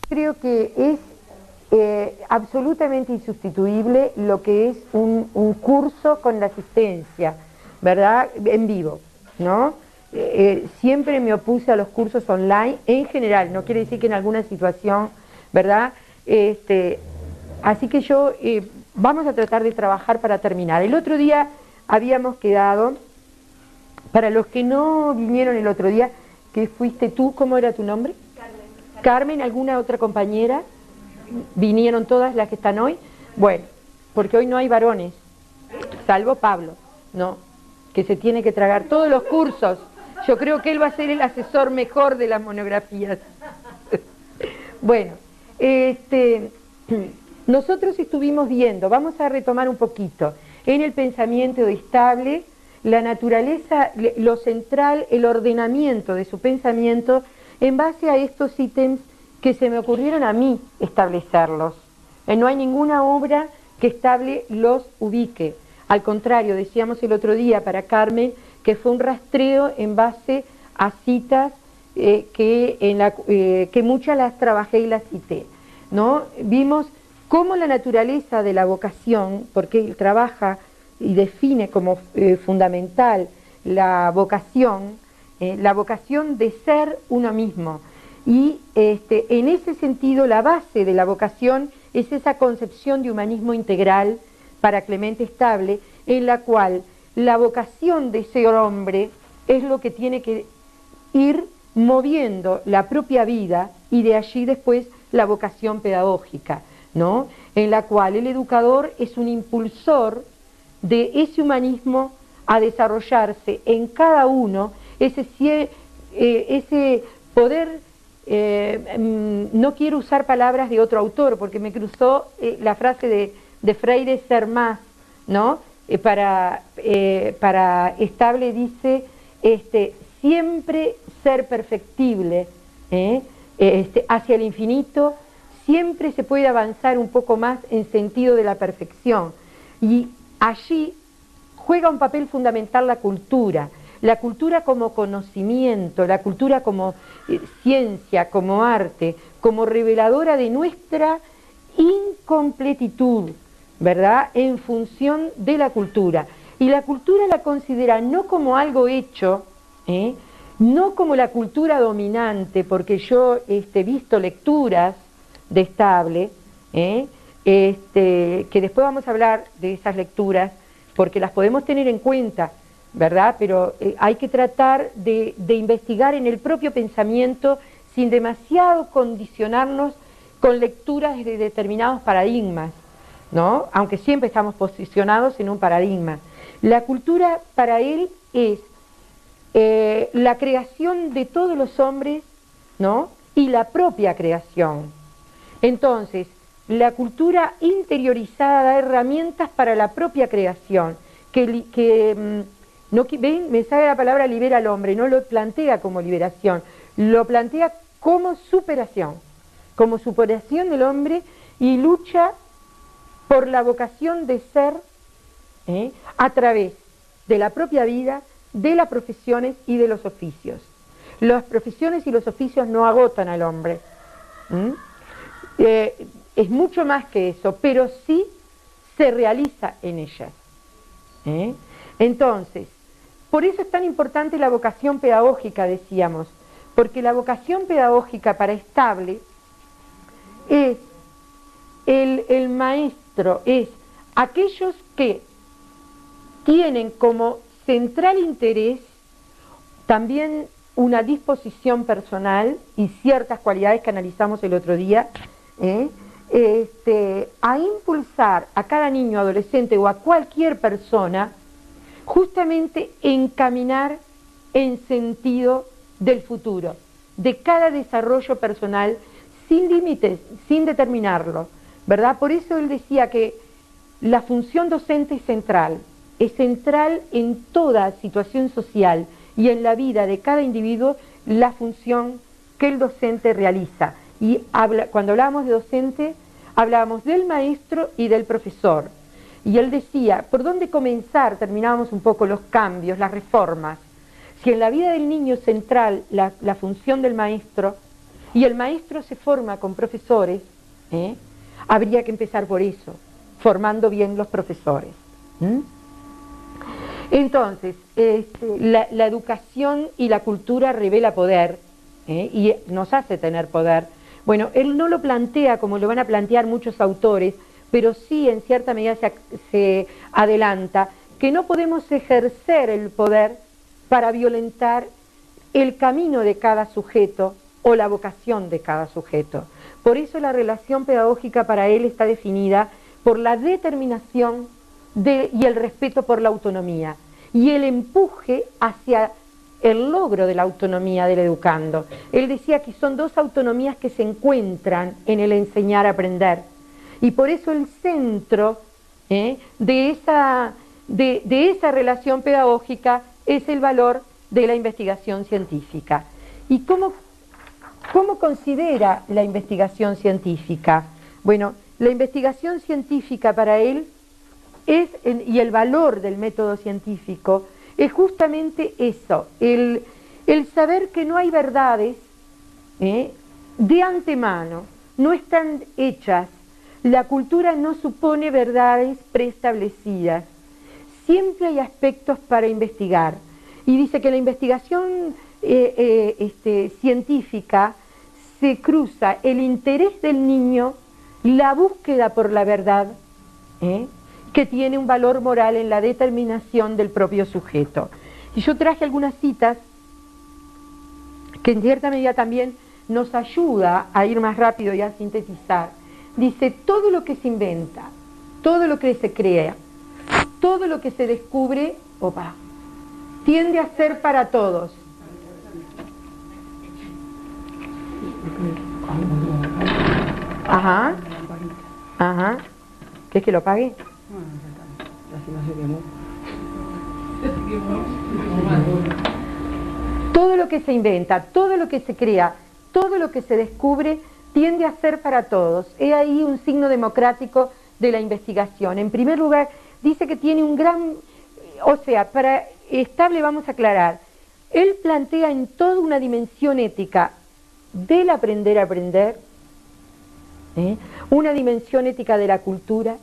Creo que es absolutamente insustituible lo que es un curso con la asistencia, ¿verdad? En vivo, ¿no? Siempre me opuse a los cursos online, en general, no quiere decir que en alguna situación, ¿verdad? Así que vamos a tratar de trabajar para terminar. El otro día habíamos quedado, para los que no vinieron el otro día, que fuiste tú, ¿cómo era tu nombre? Carmen, ¿alguna otra compañera? ¿Vinieron todas las que están hoy? Bueno, porque hoy no hay varones, salvo Pablo, ¿no? Que se tiene que tragar todos los cursos. Yo creo que él va a ser el asesor mejor de las monografías. Bueno, nosotros estuvimos viendo, vamos a retomar un poquito, en el pensamiento estable, la naturaleza, lo central, el ordenamiento de su pensamiento en base a estos ítems que se me ocurrieron a mí establecerlos. No hay ninguna obra que estable los ubique. Al contrario, decíamos el otro día para Carmen que fue un rastreo en base a citas que muchas las trabajé y las cité, ¿no? Vimos cómo la naturaleza de la vocación, porque él trabaja y define como fundamental la vocación de ser uno mismo. Y en ese sentido la base de la vocación es esa concepción de humanismo integral para Clemente Estable, en la cual la vocación de ese hombre es lo que tiene que ir moviendo la propia vida y de allí después la vocación pedagógica, ¿no? En la cual el educador es un impulsor de ese humanismo a desarrollarse en cada uno, ese poder, no quiero usar palabras de otro autor porque me cruzó la frase de Freire, ser más, ¿no? Para Estable dice, siempre ser perfectible, hacia el infinito, siempre se puede avanzar un poco más en sentido de la perfección. Y allí juega un papel fundamental la cultura como conocimiento, la cultura como ciencia, como arte, como reveladora de nuestra incompletitud, ¿verdad? En función de la cultura. Y la cultura la considera no como algo hecho, no como la cultura dominante, porque yo he visto lecturas de Estable, que después vamos a hablar de esas lecturas, porque las podemos tener en cuenta, ¿verdad? Pero hay que tratar de investigar en el propio pensamiento sin demasiado condicionarnos con lecturas de determinados paradigmas, ¿no? Aunque siempre estamos posicionados en un paradigma. La cultura para él es la creación de todos los hombres, ¿no? Y la propia creación. Entonces, la cultura interiorizada da herramientas para la propia creación, ¿ven? Me sale la palabra libera al hombre, no lo plantea como liberación, lo plantea como superación del hombre y lucha por la vocación de ser a través de la propia vida, de las profesiones y de los oficios. Las profesiones y los oficios no agotan al hombre. Es mucho más que eso, pero sí se realiza en ellas. Entonces, por eso es tan importante la vocación pedagógica, decíamos, porque la vocación pedagógica para Estable es el maestro, es aquellos que tienen como central interés también una disposición personal y ciertas cualidades que analizamos el otro día, a impulsar a cada niño, adolescente o a cualquier persona justamente encaminar en sentido del futuro, de cada desarrollo personal sin límites, sin determinarlo, ¿verdad? Por eso él decía que la función docente es central en toda situación social y en la vida de cada individuo la función que el docente realiza. Y cuando hablábamos de docente, hablábamos del maestro y del profesor. Y él decía, ¿por dónde comenzar? Terminábamos un poco los cambios, las reformas. Si en la vida del niño es central la función del maestro, y el maestro se forma con profesores, habría que empezar por eso, formando bien los profesores. Entonces, la educación y la cultura revela poder, y nos hace tener poder. Bueno, él no lo plantea como lo van a plantear muchos autores, pero sí en cierta medida se adelanta que no podemos ejercer el poder para violentar el camino de cada sujeto o la vocación de cada sujeto. Por eso la relación pedagógica para él está definida por la determinación y el respeto por la autonomía y el empuje hacia el logro de la autonomía del educando. Él decía que son dos autonomías que se encuentran en el enseñar a aprender, y por eso el centro de esa relación pedagógica es el valor de la investigación científica. ¿Y cómo considera la investigación científica? Bueno, la investigación científica para él y el valor del método científico es justamente eso, el saber que no hay verdades de antemano, no están hechas. La cultura no supone verdades preestablecidas, siempre hay aspectos para investigar. Y dice que la investigación científica se cruza el interés del niño, la búsqueda por la verdad, que tiene un valor moral en la determinación del propio sujeto. Y yo traje algunas citas que en cierta medida también nos ayuda a ir más rápido y a sintetizar. Dice, todo lo que se inventa, todo lo que se crea, todo lo que se descubre, tiende a ser para todos. Ajá. Ajá. ¿Qué es que lo pague? Todo lo que se inventa, todo lo que se crea, todo lo que se descubre tiende a ser para todos. He ahí un signo democrático de la investigación. En primer lugar, dice que tiene un gran... O sea, para estable vamos a aclarar, él plantea en toda una dimensión ética del aprender a aprender, una dimensión ética de la cultura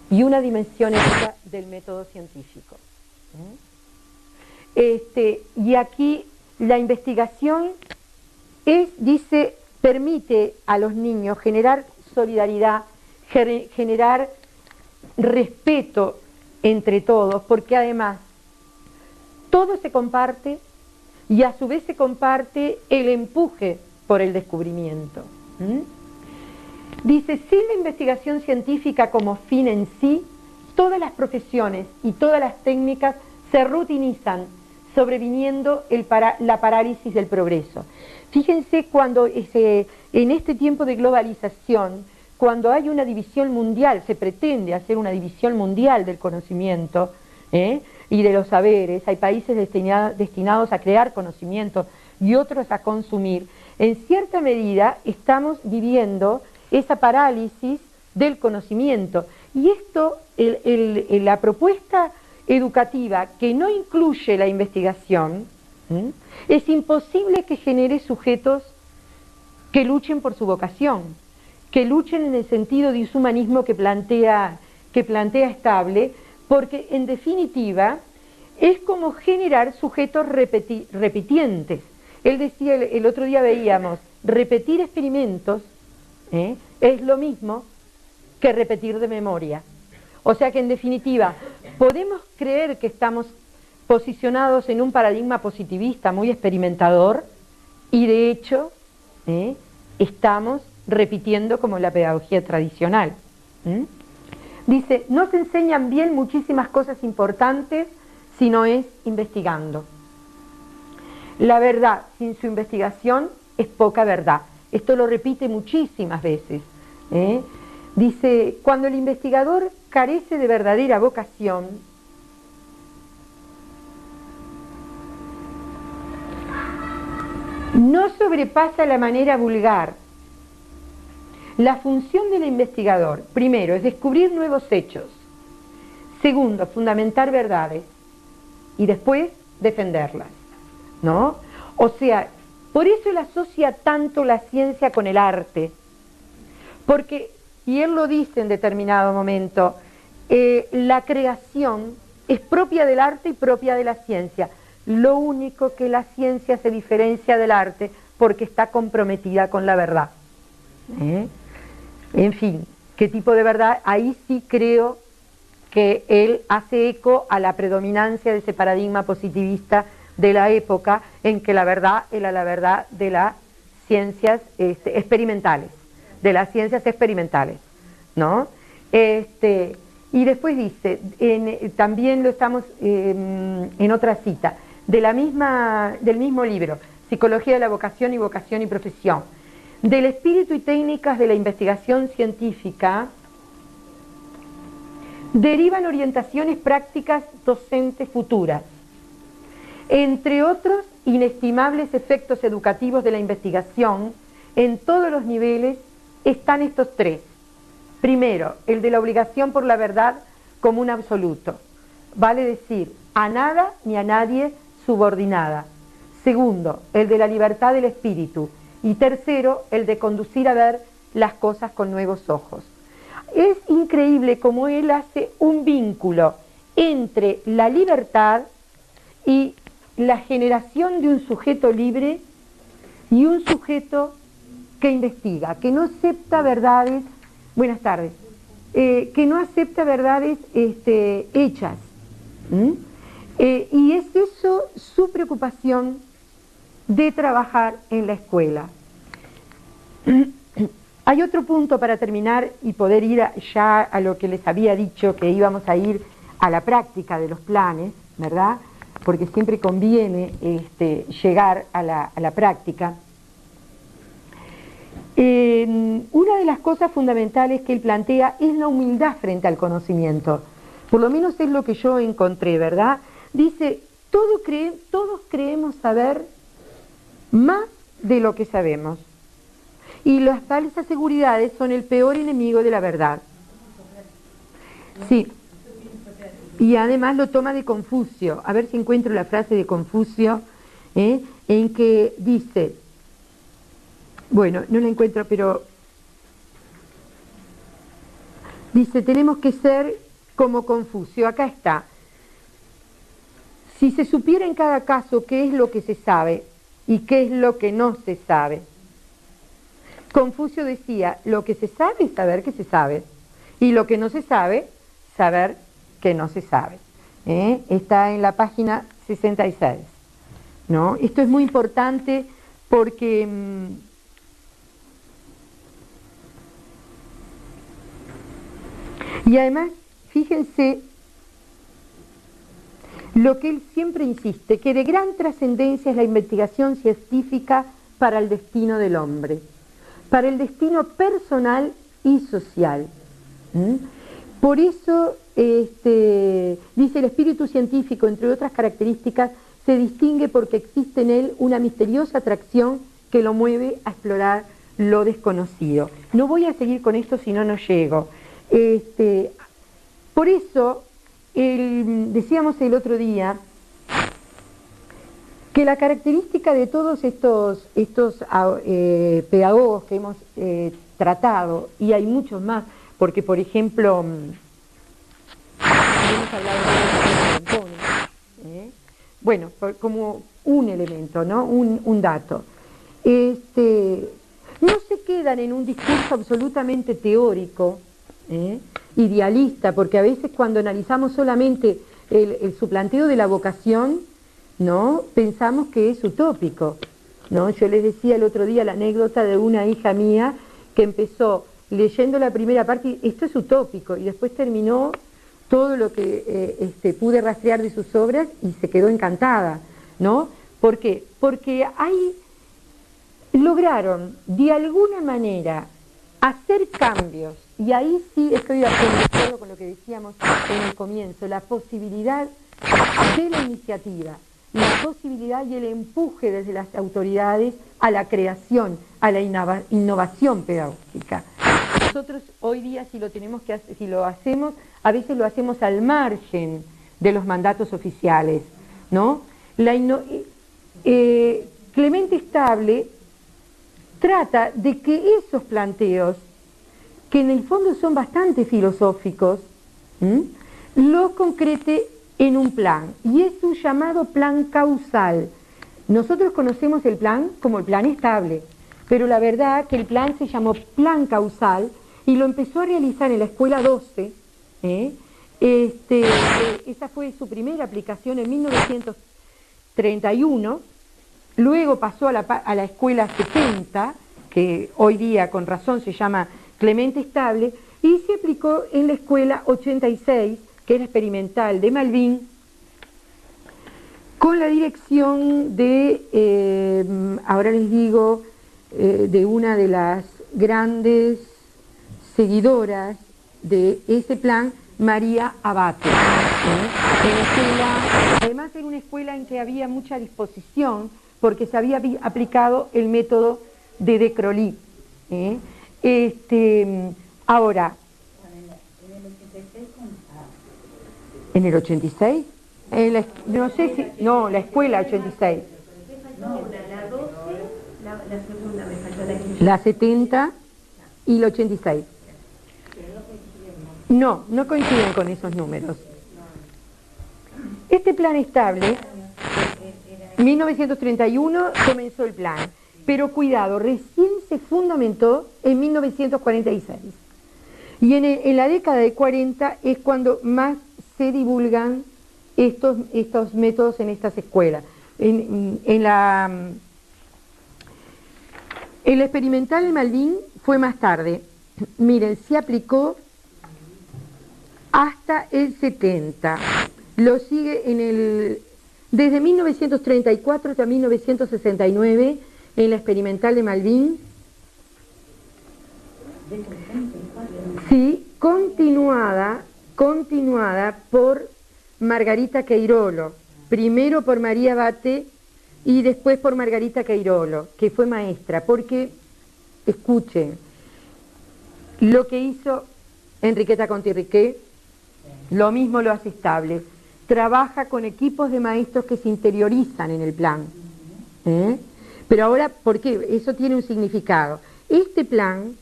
y una dimensión ética del método científico. Y aquí la investigación dice, permite a los niños generar solidaridad, generar respeto entre todos, porque además todo se comparte y a su vez se comparte el empuje por el descubrimiento. Dice, sin la investigación científica como fin en sí, todas las profesiones y todas las técnicas se rutinizan, sobreviniendo la parálisis del progreso. Fíjense cuando en este tiempo de globalización, cuando hay una división mundial, se pretende hacer una división mundial del conocimiento y de los saberes, hay países destinados a crear conocimiento y otros a consumir, en cierta medida estamos viviendo esa parálisis del conocimiento. Y esto, la propuesta educativa que no incluye la investigación, es imposible que genere sujetos que luchen por su vocación, que luchen en el sentido de un humanismo que plantea estable, porque en definitiva es como generar sujetos repitientes. Él decía, el otro día veíamos, repetir experimentos es lo mismo que repetir de memoria. O sea que en definitiva podemos creer que estamos posicionados en un paradigma positivista muy experimentador y de hecho estamos repitiendo como la pedagogía tradicional. Dice, no se enseñan bien muchísimas cosas importantes si no es investigando. La verdad sin su investigación es poca verdad. Esto lo repite muchísimas veces. Dice, cuando el investigador carece de verdadera vocación, no sobrepasa la manera vulgar. La función del investigador, primero, es descubrir nuevos hechos. Segundo, fundamentar verdades. Y después, defenderlas. ¿No? O sea, Por eso él asocia tanto la ciencia con el arte, porque, y él lo dice en determinado momento, la creación es propia del arte y propia de la ciencia. Lo único que la ciencia se diferencia del arte porque está comprometida con la verdad. En fin, ¿qué tipo de verdad? Ahí sí creo que él hace eco a la predominancia de ese paradigma positivista de la época en que la verdad era la verdad de las ciencias experimentales, ¿no? Y después dice, también lo estamos en otra cita, del mismo libro, Psicología de la vocación y profesión. Del espíritu y técnicas de la investigación científica derivan orientaciones prácticas docentes futuras. Entre otros inestimables efectos educativos de la investigación, en todos los niveles están estos tres. Primero, el de la obligación por la verdad como un absoluto, vale decir, a nada ni a nadie subordinada. Segundo, el de la libertad del espíritu. Y tercero, el de conducir a ver las cosas con nuevos ojos. Es increíble cómo él hace un vínculo entre la libertad y la generación de un sujeto libre y un sujeto que investiga, que no acepta verdades, buenas tardes, que no acepta verdades hechas. Y es eso su preocupación de trabajar en la escuela. Hay otro punto para terminar y poder ir ya a lo que les había dicho, que íbamos a ir a la práctica de los planes, ¿verdad? Porque siempre conviene llegar a la práctica. Una de las cosas fundamentales que él plantea es la humildad frente al conocimiento. Por lo menos es lo que yo encontré, ¿verdad? Dice, todos creemos saber más de lo que sabemos. Y las falsas seguridades son el peor enemigo de la verdad. Sí. Y además lo toma de Confucio. A ver si encuentro la frase de Confucio, en que dice, bueno, no la encuentro, pero dice, tenemos que ser como Confucio. Acá está. Si se supiera en cada caso qué es lo que se sabe y qué es lo que no se sabe. Confucio decía, lo que se sabe es saber que se sabe, y lo que no se sabe, saber que no se sabe. Está en la página 66. ¿No? Esto es muy importante porque y además, fíjense lo que él siempre insiste, que de gran trascendencia es la investigación científica para el destino del hombre, para el destino personal y social. Por eso, dice, el espíritu científico, entre otras características, se distingue porque existe en él una misteriosa atracción que lo mueve a explorar lo desconocido. No voy a seguir con esto si no, no llego. Por eso, decíamos el otro día que la característica de todos estos pedagogos que hemos tratado, y hay muchos más, porque por ejemplo, hemos hablado de Antonio, bueno, como un elemento, ¿no? Un dato. No se quedan en un discurso absolutamente teórico, idealista, porque a veces cuando analizamos solamente su planteo de la vocación, ¿no? Pensamos que es utópico, ¿no? Yo les decía el otro día la anécdota de una hija mía que empezó leyendo la primera parte, y esto es utópico, y después terminó todo lo que pude rastrear de sus obras y se quedó encantada, ¿no? ¿Por qué? Porque ahí lograron de alguna manera hacer cambios, y ahí sí estoy de acuerdo con lo que decíamos en el comienzo, la posibilidad de la iniciativa, la posibilidad y el empuje desde las autoridades a la creación, a la innovación pedagógica. Nosotros hoy día si lo hacemos, a veces lo hacemos al margen de los mandatos oficiales, ¿no? Clemente Estable trata de que esos planteos, que en el fondo son bastante filosóficos, lo concrete en un plan, y es un llamado plan causal. Nosotros conocemos el plan como el plan estable, pero la verdad que el plan se llamó plan causal y lo empezó a realizar en la escuela 12. Esa fue su primera aplicación en 1931, luego pasó a la escuela 70, que hoy día con razón se llama Clemente Estable, y se aplicó en la escuela 86, que era experimental de Malvin, con la dirección de, ahora les digo, de una de las grandes seguidoras de ese plan, María Abate. Además era una escuela en que había mucha disposición, porque se había aplicado el método de De Crolí. Ahora, ¿en el 86? No sé si, no, la escuela 86. No, la 12, la segunda me faltó la 15. La 70 y la 86. No, no coinciden con esos números. Este plan estable, 1931 comenzó el plan, pero cuidado, recién se fundamentó en 1946. Y en la década de 40 es cuando más se divulgan estos métodos en estas escuelas. En la experimental en Malvin fue más tarde. Miren, se aplicó hasta el 70. Lo sigue desde 1934 hasta 1969 en la experimental de Malvin. Sí, continuada por Margarita Queirolo, primero por María Abate y después por Margarita Queirolo, que fue maestra, porque, escuchen, lo que hizo Enriqueta Contirriqué, lo mismo lo hace Estable, trabaja con equipos de maestros que se interiorizan en el plan. Pero ahora, ¿por qué? Eso tiene un significado. Este plan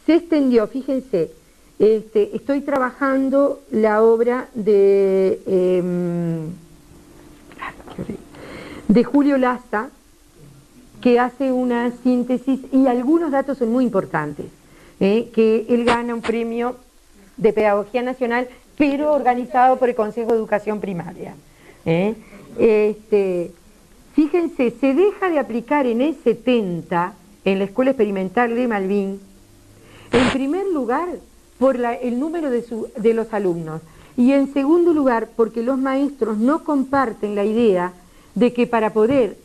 se extendió, fíjense, estoy trabajando la obra de Julio Laza, que hace una síntesis, y algunos datos son muy importantes, que él gana un premio de Pedagogía Nacional, pero organizado por el Consejo de Educación Primaria. Fíjense, se deja de aplicar en el 70, en la Escuela Experimental de Malvin, en primer lugar, por el número de los alumnos, y en segundo lugar, porque los maestros no comparten la idea de que para poder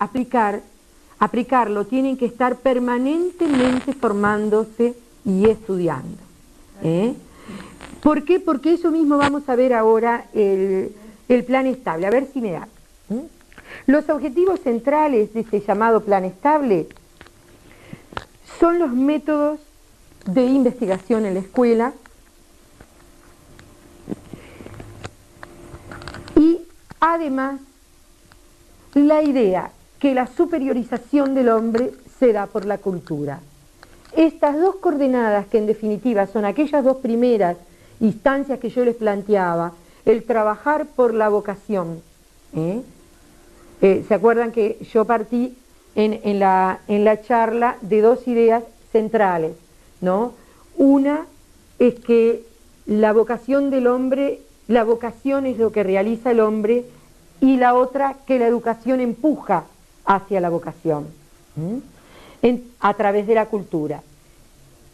aplicarlo tienen que estar permanentemente formándose y estudiando. ¿Por qué? Porque eso mismo vamos a ver ahora el plan estable, a ver si me da. Los objetivos centrales de este llamado plan estable son los métodos de investigación en la escuela y además la idea que la superiorización del hombre se da por la cultura. Estas dos coordenadas, que en definitiva son aquellas dos primeras instancias que yo les planteaba, el trabajar por la vocación. ¿Se acuerdan que yo partí en la charla de dos ideas centrales, ¿no? Una es que la vocación del hombre, la vocación es lo que realiza el hombre, y la otra que la educación empuja hacia la vocación, a través de la cultura.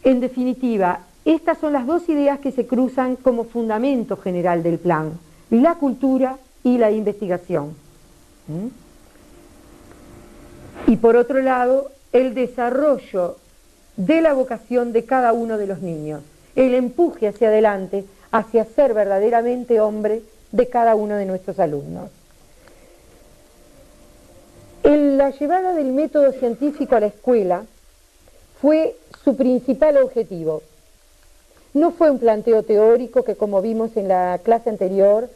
En definitiva, estas son las dos ideas que se cruzan como fundamento general del plan: la cultura y la investigación. Y por otro lado, el desarrollo de la vocación de cada uno de los niños, el empuje hacia adelante, hacia ser verdaderamente hombre de cada uno de nuestros alumnos. La llevada del método científico a la escuela fue su principal objetivo. No fue un planteo teórico que, como vimos en la clase anterior,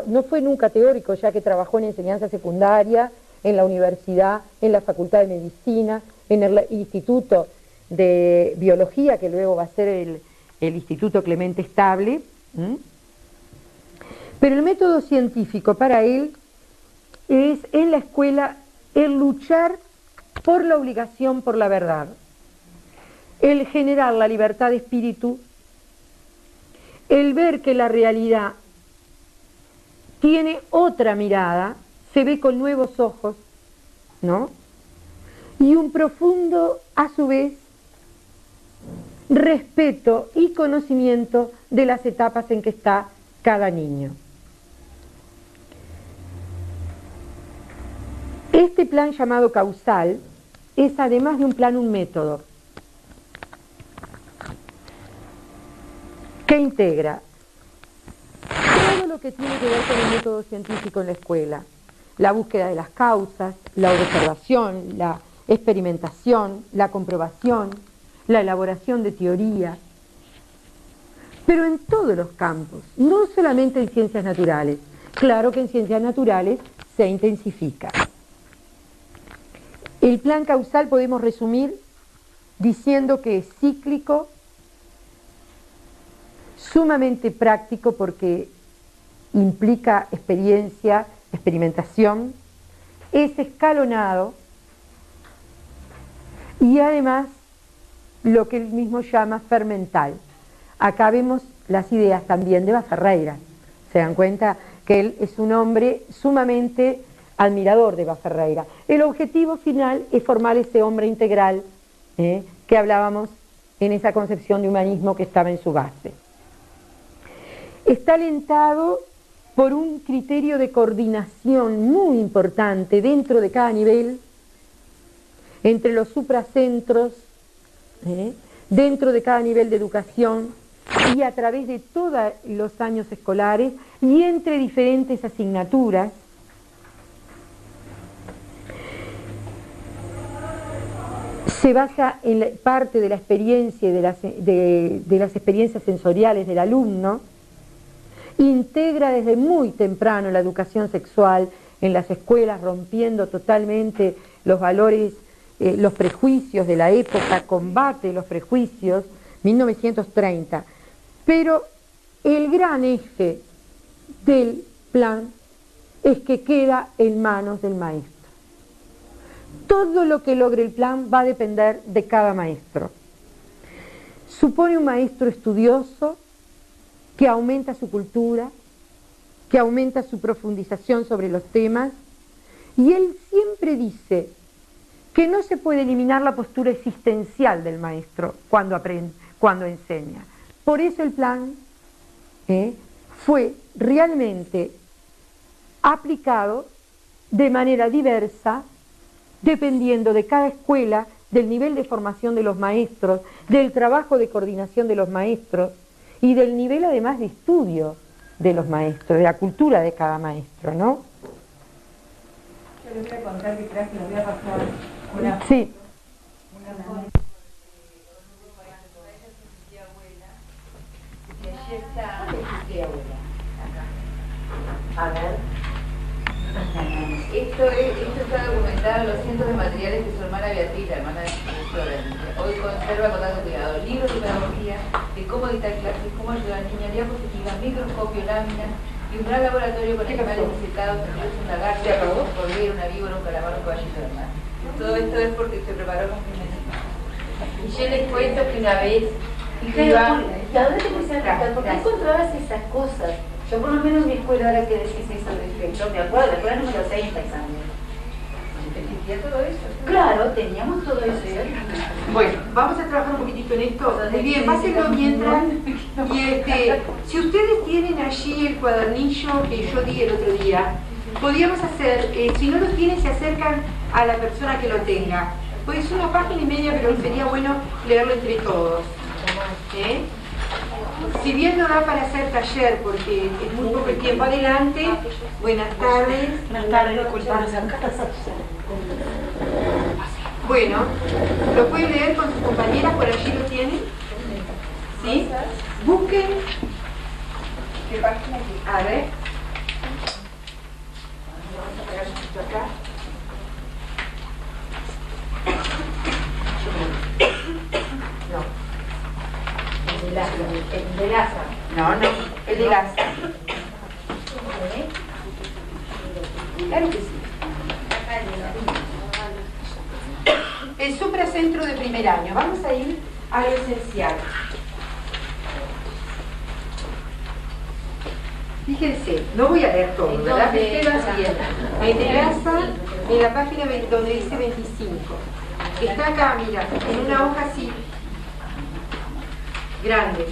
no fue nunca teórico, ya que trabajó en enseñanza secundaria en la universidad, en la Facultad de Medicina, en el Instituto de Biología, que luego va a ser el Instituto Clemente Estable. Pero el método científico para él es en la escuela el luchar por la obligación, por la verdad, el generar la libertad de espíritu, el ver que la realidad tiene otra mirada, se ve con nuevos ojos, ¿no? Y un profundo, a su vez, respeto y conocimiento de las etapas en que está cada niño. Este plan llamado causal es, además de un plan, un método que integra todo lo que tiene que ver con el método científico en la escuela: la búsqueda de las causas, la observación, la experimentación, la comprobación, la elaboración de teorías, pero en todos los campos, no solamente en ciencias naturales. Claro que en ciencias naturales se intensifica. El plan causal podemos resumir diciendo que es cíclico, sumamente práctico porque implica experiencia, experimentación, es escalonado y además lo que él mismo llama fermental. Acá vemos las ideas también de Baferreira. Se dan cuenta que él es un hombre sumamente admirador de Baferreira. El objetivo final es formar ese hombre integral que hablábamos en esa concepción de humanismo que estaba en su base. Está alentado por un criterio de coordinación muy importante dentro de cada nivel, entre los supracentros, dentro de cada nivel de educación y a través de todos los años escolares y entre diferentes asignaturas. Se basa en parte de la experiencia y de las experiencias sensoriales del alumno, integra desde muy temprano la educación sexual en las escuelas, rompiendo totalmente los valores, los prejuicios de la época, combate los prejuicios, 1930. Pero el gran eje del plan es que queda en manos del maestro. Todo lo que logre el plan va a depender de cada maestro. Supone un maestro estudioso que aumenta su cultura, que aumenta su profundización sobre los temas, y él siempre dice que no se puede eliminar la postura existencial del maestro cuando aprende, cuando enseña. Por eso el plan fue realmente aplicado de manera diversa, dependiendo de cada escuela, del nivel de formación de los maestros, del trabajo de coordinación de los maestros y del nivel además de estudio de los maestros, de la cultura de cada maestro, ¿no? Yo les voy a contar que traje, les voy a pasar una... Sí. A ver. Esto está documentado en los cientos de materiales que su hermana Beatriz, la hermana de Florencia, hoy conserva con tanto cuidado. Libros de pedagogía, de cómo dictar clases, cómo ayudar al niño, diapositivas, microscopio, láminas y un gran laboratorio con animales disectados, un lagarto, un cordero, una víbora, un calamar, un caballito de mar. Todo esto es porque se preparó con Jiménez. Y yo les cuento que una vez iba... ¿Dónde te puse a preguntar? ¿Por qué encontrabas esas cosas? Yo por lo menos mi escuela, ahora que decís eso al respecto, me acuerdo, la escuela número 6 también. ¿Existía todo eso? Claro, teníamos todo eso. Bueno, vamos a trabajar un poquitito en esto. Muy bien, pásenlo mientras. Y si ustedes tienen allí el cuadernillo que yo di el otro día, podríamos hacer, si no lo tienen, se acercan a la persona que lo tenga. Pues es una página y media, pero sería bueno leerlo entre todos. Si bien no da para hacer taller, porque es muy poco el tiempo adelante, buenas tardes. Buenas tardes, disculpas. Bueno, ¿lo pueden leer con sus compañeras? ¿Por allí lo tienen? ¿Sí? Busquen. ¿Qué página? A ver. Vamos a pegar un poquito acá. El de Laza. No, el de Laza. Claro que sí. El supracentro de primer año. Vamos a ir a lo esencial. Fíjense, no voy a leer todo, ¿verdad? Ustedes vas bien. El de Laza, en la página donde dice 25. Está acá, mira, en una hoja así, grande.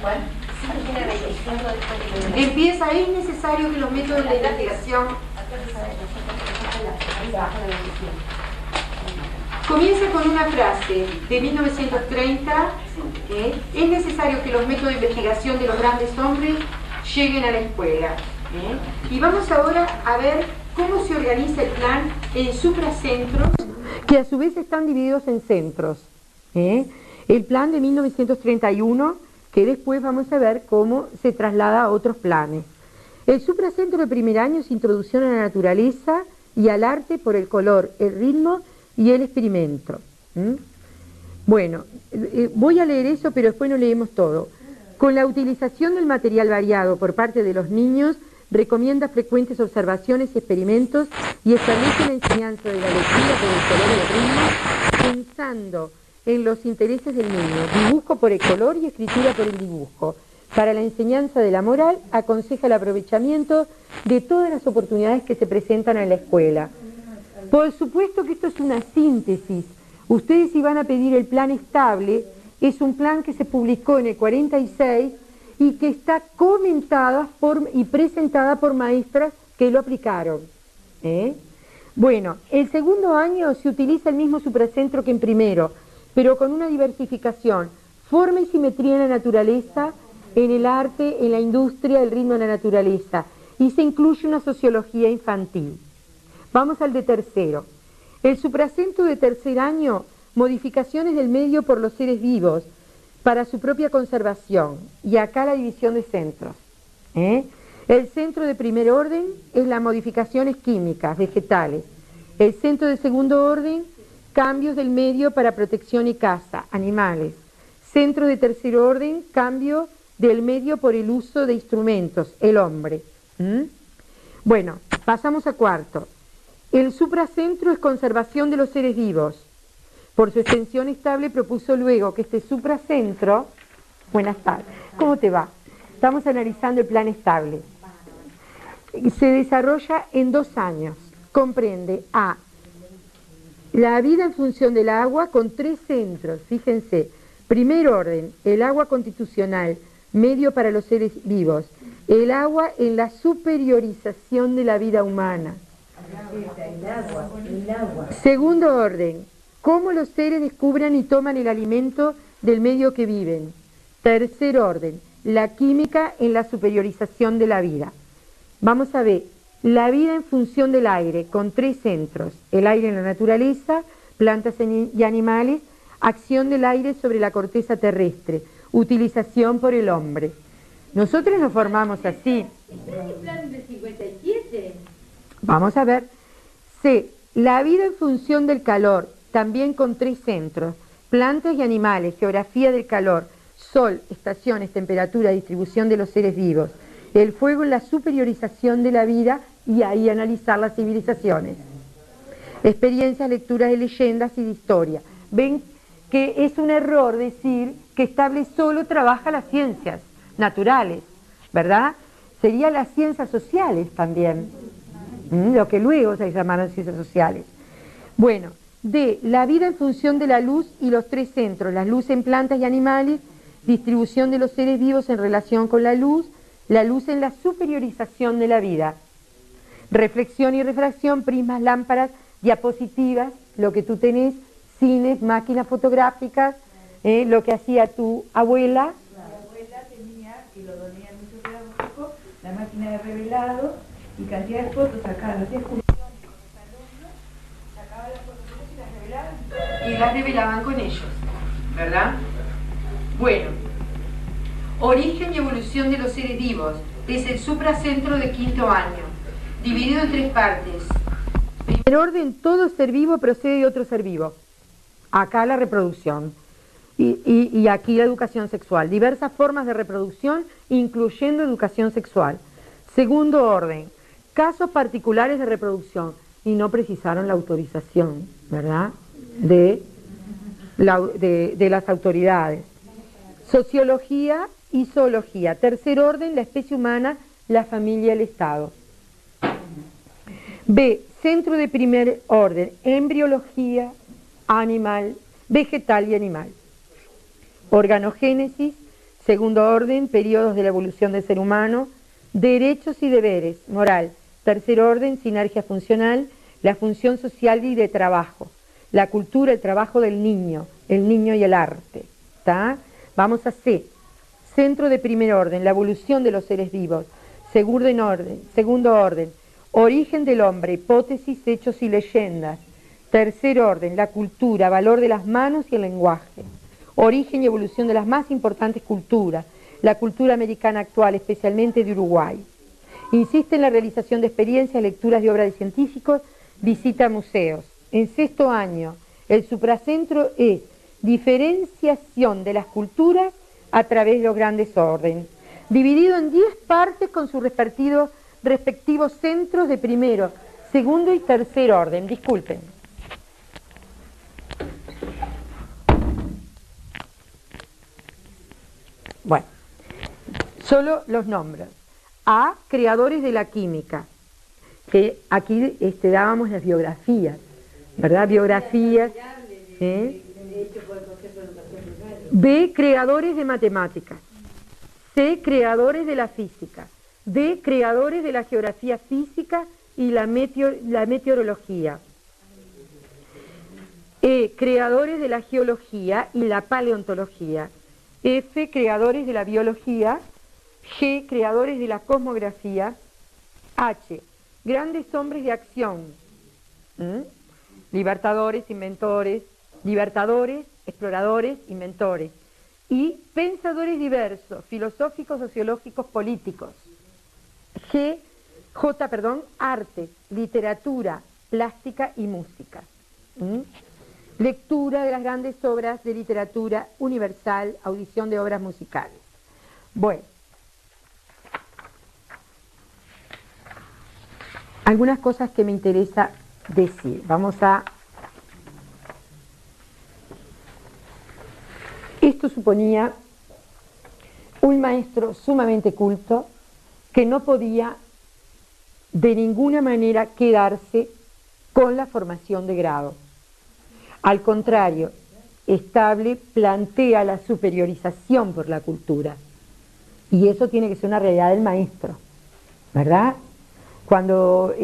¿Cuál? Empieza, es necesario que los métodos de investigación comienza con una frase de 1930, es necesario que los métodos de investigación de los grandes hombres lleguen a la escuela. Y vamos ahora a ver cómo se organiza el plan en supracentros, que a su vez están divididos en centros. El plan de 1931, que después vamos a ver cómo se traslada a otros planes. El supracentro de primer año es introducción a la naturaleza y al arte por el color, el ritmo y el experimento. Bueno, voy a leer eso, pero después no leemos todo. Con la utilización del material variado por parte de los niños, recomienda frecuentes observaciones y experimentos y establece la enseñanza de la lectura por el color y el ritmo, pensando en los intereses del niño, dibujo por el color y escritura por el dibujo. Para la enseñanza de la moral, aconseja el aprovechamiento de todas las oportunidades que se presentan en la escuela. Por supuesto que esto es una síntesis. Ustedes, si van a pedir el plan estable, es un plan que se publicó en el 46 y que está comentada y presentada por maestras que lo aplicaron. Bueno, el segundo año se utiliza el mismo supracentro que en primero, pero con una diversificación, forma y simetría en la naturaleza, en el arte, en la industria, el ritmo de la naturaleza, y se incluye una sociología infantil. Vamos al de tercero. El supracentro de tercer año, modificaciones del medio por los seres vivos, para su propia conservación, y acá la división de centros. El centro de primer orden es las modificaciones químicas, vegetales. El centro de segundo orden, cambios del medio para protección y caza, animales. Centro de tercer orden, cambio del medio por el uso de instrumentos, el hombre. Bueno, pasamos a cuarto. El supracentro es conservación de los seres vivos. Por su extensión estable propuso luego que este supracentro... Buenas tardes, ¿cómo te va? Estamos analizando el plan estable. Se desarrolla en 2 años. Comprende a la vida en función del agua con 3 centros, fíjense. Primer orden, el agua constitucional, medio para los seres vivos. El agua en la superiorización de la vida humana. El agua. Segundo orden, cómo los seres descubran y toman el alimento del medio que viven. Tercer orden, la química en la superiorización de la vida. Vamos a ver, la vida en función del aire, con 3 centros. El aire en la naturaleza, plantas y animales, acción del aire sobre la corteza terrestre, utilización por el hombre. Nosotros nos formamos así. ¿Está en el plan de 57? Vamos a ver. C. La vida en función del calor, también con 3 centros. Plantas y animales, geografía del calor, sol, estaciones, temperatura, distribución de los seres vivos. El fuego en la superiorización de la vida y ahí analizar las civilizaciones. Experiencias, lecturas de leyendas y de historia. Ven que es un error decir que estable solo trabaja las ciencias naturales, ¿verdad? Serían las ciencias sociales también, lo que luego se llamaron ciencias sociales. Bueno, D, la vida en función de la luz y los 3 centros, la luz en plantas y animales, distribución de los seres vivos en relación con la luz en la superiorización de la vida, reflexión y refracción, prismas, lámparas, diapositivas, lo que tú tenés, cines, máquinas fotográficas, lo que hacía tu abuela. Mi abuela tenía, y lo doné al Museo Pedagógico, la máquina de revelado y cantidad de fotos sacaba los días con los alumnos, sacaba las fotos y las revelaban. Y las revelaban con ellos, ¿verdad? Bueno, origen y evolución de los seres vivos, es el supracentro de quinto año, dividido en 3 partes. Primer orden, todo ser vivo procede de otro ser vivo. Acá la reproducción. Y aquí la educación sexual. Diversas formas de reproducción, incluyendo educación sexual. Segundo orden, casos particulares de reproducción. Y no precisaron la autorización, ¿verdad?, de las autoridades. Sociología y zoología. Tercer orden, la especie humana, la familia y el Estado. B, centro de primer orden, embriología, animal, vegetal y animal. Organogénesis, segundo orden, periodos de la evolución del ser humano, derechos y deberes, moral. Tercer orden, sinergia funcional, la función social y de trabajo. La cultura, el trabajo del niño y el arte. ¿Está? Vamos a C, centro de primer orden, la evolución de los seres vivos. Segundo orden, origen del hombre, hipótesis, hechos y leyendas. Tercer orden, la cultura, valor de las manos y el lenguaje. Origen y evolución de las más importantes culturas. La cultura americana actual, especialmente de Uruguay. Insiste en la realización de experiencias, lecturas de obras de científicos, visita a museos. En sexto año, el supracentro es diferenciación de las culturas a través de los grandes órdenes, dividido en 10 partes con sus respectivos centros de primero, segundo y tercer orden. Disculpen. Bueno, solo los nombres. A, creadores de la química, que aquí dábamos las biografías, ¿verdad? Biografías. B, creadores de matemáticas. C, creadores de la física. D, creadores de la geografía física y la meteorología. E, creadores de la geología y la paleontología. F, creadores de la biología. G, creadores de la cosmografía. H, grandes hombres de acción. Libertadores, exploradores, inventores. Y pensadores diversos, filosóficos, sociológicos, políticos. Arte, literatura, plástica y música. Lectura de las grandes obras de literatura universal, audición de obras musicales. Bueno, algunas cosas que me interesa decir. Esto suponía un maestro sumamente culto que no podía de ninguna manera quedarse con la formación de grado. Al contrario, Estable plantea la superiorización por la cultura. Y eso tiene que ser una realidad del maestro, ¿verdad? Cuando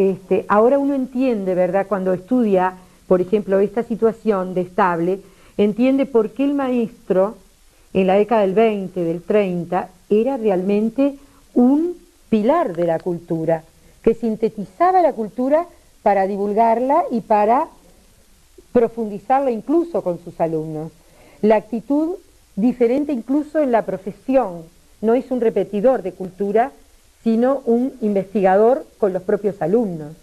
ahora uno entiende, ¿verdad?, cuando estudia, por ejemplo, esta situación de Estable, entiende por qué el maestro en la década del 20, del 30, era realmente un pilar de la cultura, que sintetizaba la cultura para divulgarla y para profundizarla incluso con sus alumnos. La actitud diferente incluso en la profesión, no es un repetidor de cultura, sino un investigador con los propios alumnos.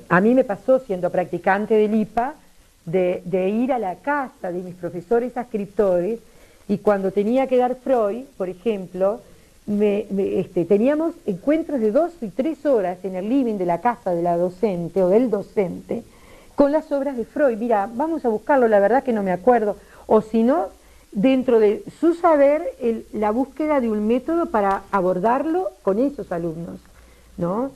A mí me pasó, siendo practicante del IPA, de ir a la casa de mis profesores ascriptores, y cuando tenía que dar Freud, por ejemplo, teníamos encuentros de 2 y 3 horas en el living de la casa de la docente o del docente, con las obras de Freud. Mira, vamos a buscarlo, la verdad que no me acuerdo. O si no, dentro de su saber, la búsqueda de un método para abordarlo con esos alumnos, ¿no?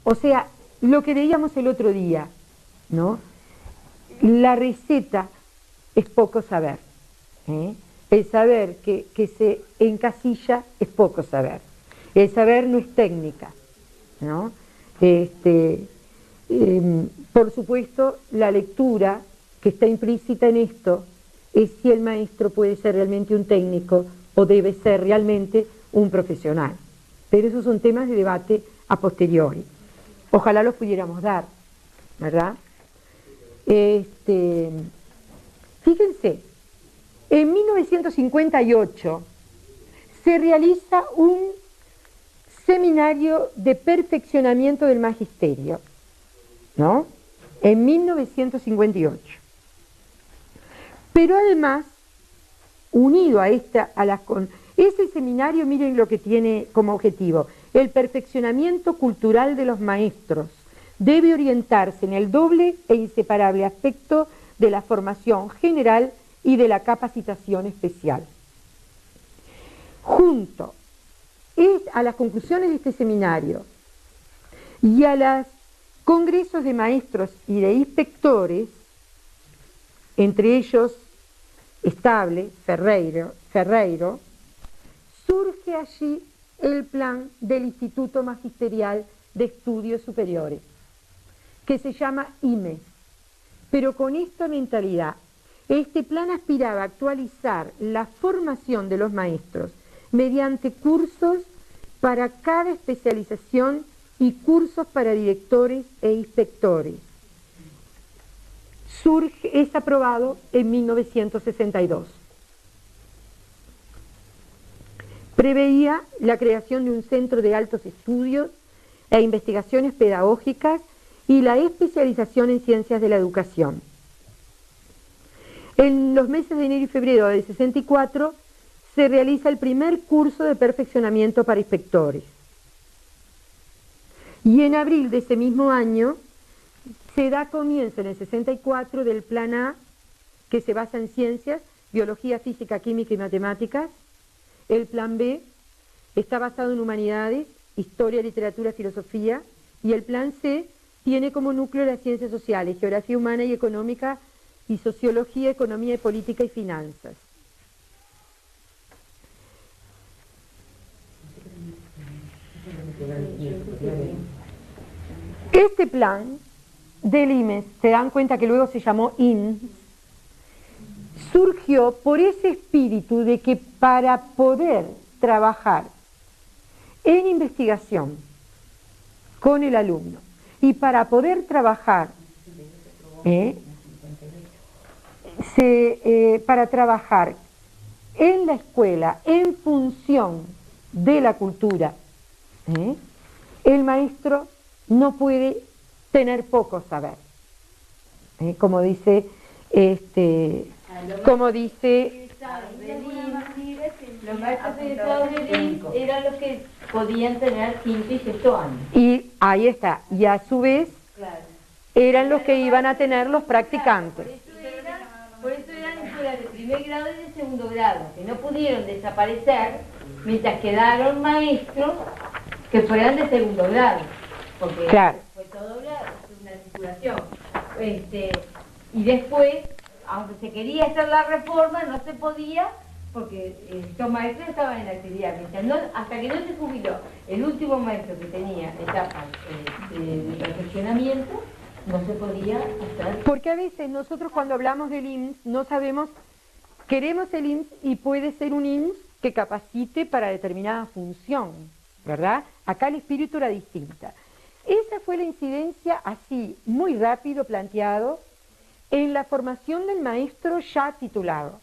O sea, lo que veíamos el otro día, ¿no? La receta es poco saber, ¿eh? El saber que se encasilla es poco saber. El saber no es técnica, ¿no? Por supuesto, la lectura que está implícita en esto es si el maestro puede ser realmente un técnico o debe ser realmente un profesional. Pero esos son temas de debate a posteriori. Ojalá los pudiéramos dar, ¿verdad? Fíjense, en 1958 se realiza un seminario de perfeccionamiento del magisterio, ¿no? En 1958. Pero además, unido a ese seminario, miren lo que tiene como objetivo: el perfeccionamiento cultural de los maestros debe orientarse en el doble e inseparable aspecto de la formación general y de la capacitación especial. Junto a las conclusiones de este seminario y a los congresos de maestros y de inspectores, entre ellos Estable, Ferreiro, surge allí el plan del Instituto Magisterial de Estudios Superiores, que se llama IMES, pero con esta mentalidad. Este plan aspiraba a actualizar la formación de los maestros mediante cursos para cada especialización y cursos para directores e inspectores. Es aprobado en 1962. Preveía la creación de un centro de altos estudios e investigaciones pedagógicas y la especialización en ciencias de la educación. En los meses de enero y febrero del 64 se realiza el primer curso de perfeccionamiento para inspectores. Y en abril de ese mismo año se da comienzo en el 64 del Plan A, que se basa en ciencias, biología, física, química y matemáticas. El Plan B está basado en humanidades, historia, literatura, filosofía. Y el Plan C tiene como núcleo las ciencias sociales, geografía humana y económica, y sociología, economía y política y finanzas. Este plan del IMES, se dan cuenta que luego se llamó INS, surgió por ese espíritu de que para poder trabajar en investigación con el alumno y para poder trabajar para trabajar en la escuela en función de la cultura, el maestro no puede tener poco saber, como dice los maestros egresados del IMS eran los que podían tener quinto y sexto año. Y ahí está, y a su vez eran los que iban a tener los practicantes. Por eso eran escuelas de primer grado y de segundo grado, que no pudieron desaparecer mientras quedaron maestros que fueran de segundo grado, porque fue todo una circulación. Y después, aunque se quería hacer la reforma, no se podía, porque estos maestros estaban en actividad. Hasta que no se jubiló el último maestro que tenía etapas de perfeccionamiento, no se podía hacer. Porque a veces nosotros cuando hablamos del IMSS no sabemos, queremos el IMSS y puede ser un IMSS que capacite para determinada función, ¿verdad? Acá el espíritu era distinta. Esa fue la incidencia así, muy rápido planteado, en la formación del maestro ya titulado.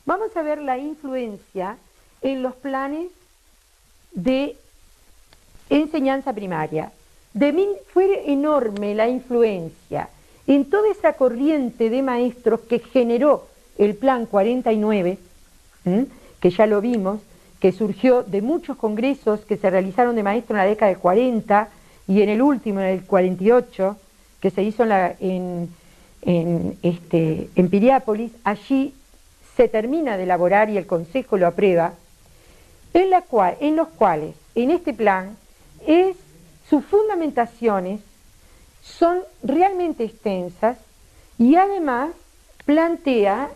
Vamos a ver la influencia en los planes de enseñanza primaria. Fue enorme la influencia en toda esa corriente de maestros que generó el Plan 49, que ya lo vimos, que surgió de muchos congresos que se realizaron de maestros en la década del 40 y en el último, en el 48, que se hizo en Piriápolis. Allí se termina de elaborar y el Consejo lo aprueba, en los cuales, en este plan, sus fundamentaciones son realmente extensas y además plantea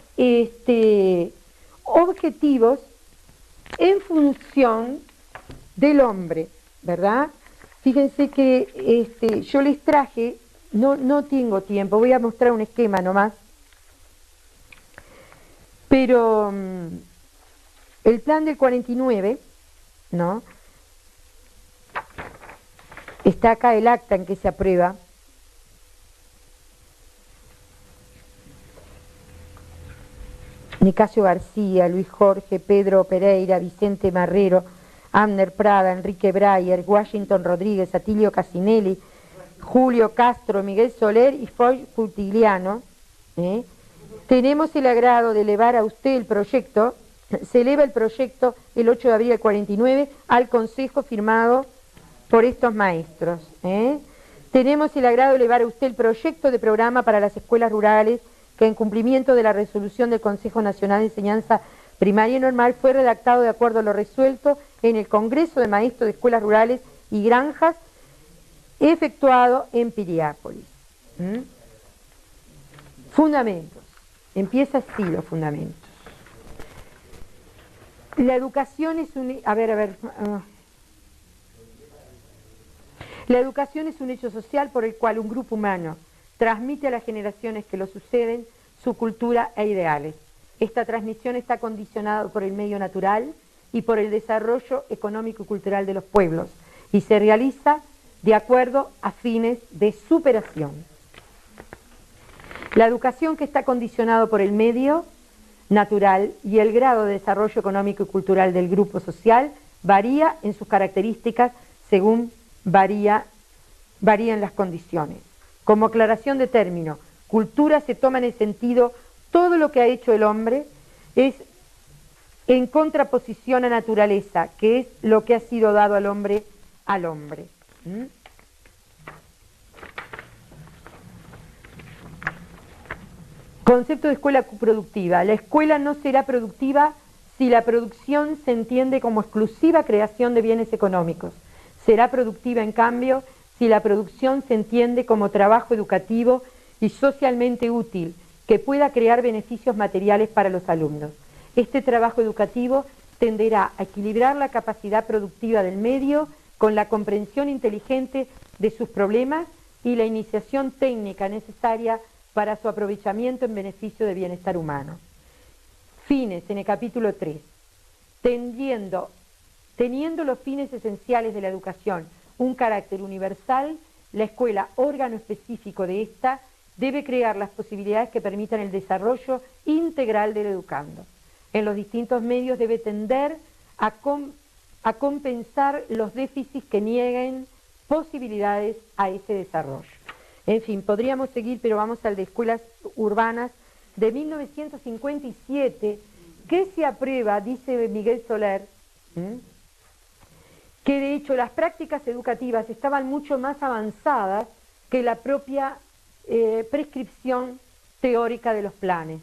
objetivos en función del hombre, ¿verdad? Fíjense que yo les traje, no tengo tiempo, voy a mostrar un esquema nomás, pero el plan del 49, ¿no? Está acá el acta en que se aprueba. Nicasio García, Luis Jorge, Pedro Pereira, Vicente Marrero, Abner Prada, Enrique Breyer, Washington Rodríguez, Atilio Casinelli, Julio Castro, Miguel Soler y Foy Futigliano, tenemos el agrado de elevar a usted el proyecto, se eleva el proyecto el 8 de abril del 49 al Consejo firmado por estos maestros. Tenemos el agrado de elevar a usted el proyecto de programa para las escuelas rurales que en cumplimiento de la resolución del Consejo Nacional de Enseñanza Primaria y Normal fue redactado de acuerdo a lo resuelto en el Congreso de Maestros de Escuelas Rurales y Granjas efectuado en Piriápolis. Fundamentos. Empieza así los fundamentos. La educación es un... La educación es un hecho social por el cual un grupo humano transmite a las generaciones que lo suceden su cultura e ideales. Esta transmisión está condicionada por el medio natural y por el desarrollo económico y cultural de los pueblos y se realiza de acuerdo a fines de superación. La educación que está condicionada por el medio natural y el grado de desarrollo económico y cultural del grupo social varía en sus características según varían las condiciones. Como aclaración de término, cultura se toma en el sentido todo lo que ha hecho el hombre es en contraposición a naturaleza, que es lo que ha sido dado al hombre al hombre. Concepto de escuela productiva. La escuela no será productiva si la producción se entiende como exclusiva creación de bienes económicos. Será productiva, en cambio, si la producción se entiende como trabajo educativo y socialmente útil, que pueda crear beneficios materiales para los alumnos. Este trabajo educativo tenderá a equilibrar la capacidad productiva del medio con la comprensión inteligente de sus problemas y la iniciación técnica necesaria para su aprovechamiento en beneficio del bienestar humano. Fines, en el capítulo 3. Teniendo los fines esenciales de la educación un carácter universal, la escuela, órgano específico de esta, debe crear las posibilidades que permitan el desarrollo integral del educando. En los distintos medios debe tender a compensar los déficits que nieguen posibilidades a ese desarrollo. En fin, podríamos seguir, pero vamos al de escuelas urbanas de 1957, que se aprueba, dice Miguel Soler, que de hecho las prácticas educativas estaban mucho más avanzadas que la propia prescripción teórica de los planes,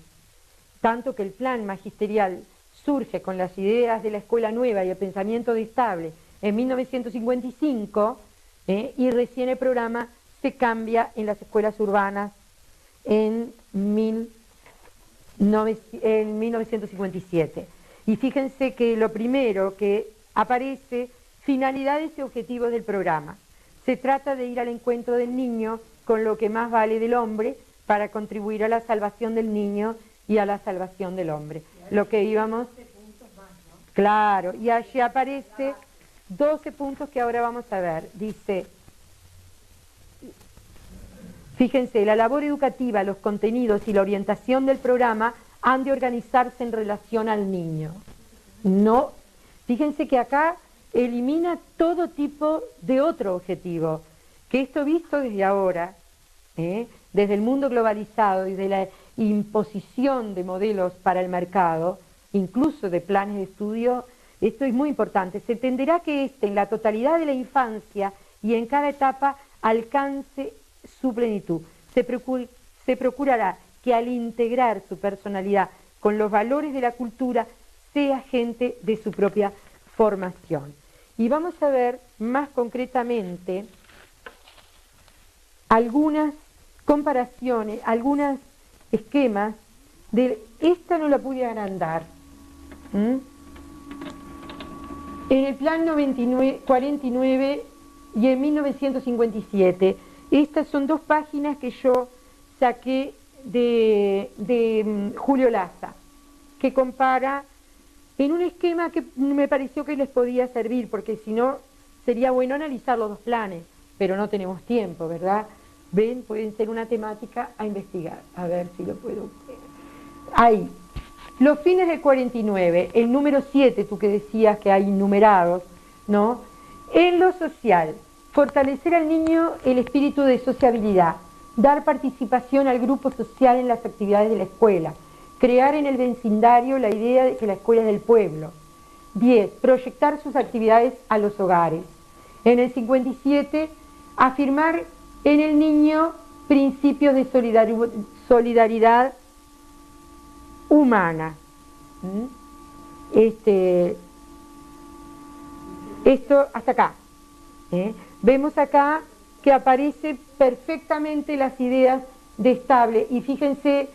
tanto que el plan magisterial surge con las ideas de la escuela nueva y el pensamiento de Estable en 1955 y recién el programa se cambia en las escuelas urbanas en 1957. Y fíjense que lo primero que aparece, finalidades y objetivos del programa. Se trata de ir al encuentro del niño con lo que más vale del hombre para contribuir a la salvación del niño y a la salvación del hombre. Lo que íbamos... Claro, y allí aparece 12 puntos que ahora vamos a ver. Dice, fíjense, la labor educativa, los contenidos y la orientación del programa han de organizarse en relación al niño. No, fíjense que acá elimina todo tipo de otro objetivo, que esto visto desde ahora, desde el mundo globalizado y de la imposición de modelos para el mercado, incluso de planes de estudio, esto es muy importante. Se entenderá que en la totalidad de la infancia y en cada etapa alcance su plenitud. Se procurará que al integrar su personalidad con los valores de la cultura, sea agente de su propia formación. Y vamos a ver más concretamente algunas comparaciones, algunos esquemas de... Esta no la pude agrandar. En el plan 49 y en 1957. Estas son dos páginas que yo saqué de Julio Laza, que compara en un esquema que me pareció que les podía servir, porque si no sería bueno analizar los dos planes, pero no tenemos tiempo, ¿verdad? Ven, pueden ser una temática a investigar. A ver si lo puedo ver. Ahí. Los fines del 49, el número 7, tú que decías que hay innumerados, ¿no? En lo social, fortalecer al niño el espíritu de sociabilidad, dar participación al grupo social en las actividades de la escuela, crear en el vecindario la idea de que la escuela es del pueblo. 10. Proyectar sus actividades a los hogares. En el 57, afirmar en el niño principios de solidaridad humana. Esto hasta acá. Vemos acá que aparece perfectamente las ideas de Stable, y fíjense,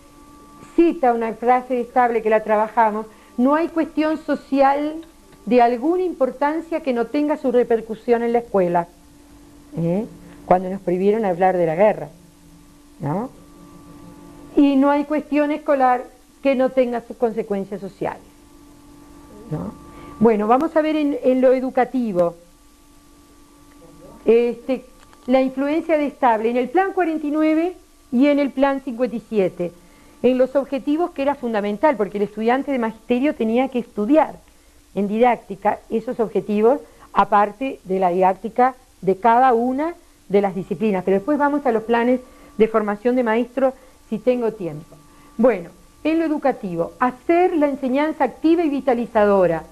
cita una frase de Stable que la trabajamos: no hay cuestión social de alguna importancia que no tenga su repercusión en la escuela. Cuando nos prohibieron hablar de la guerra, ¿no? Y no hay cuestión escolar que no tenga sus consecuencias sociales, ¿no? Bueno, vamos a ver en lo educativo la influencia de Stable en el plan 49 y en el plan 57, en los objetivos, que era fundamental, porque el estudiante de magisterio tenía que estudiar en didáctica esos objetivos, aparte de la didáctica de cada una de las disciplinas. Pero después vamos a los planes de formación de maestros si tengo tiempo. Bueno, en lo educativo, hacer la enseñanza activa y vitalizadora.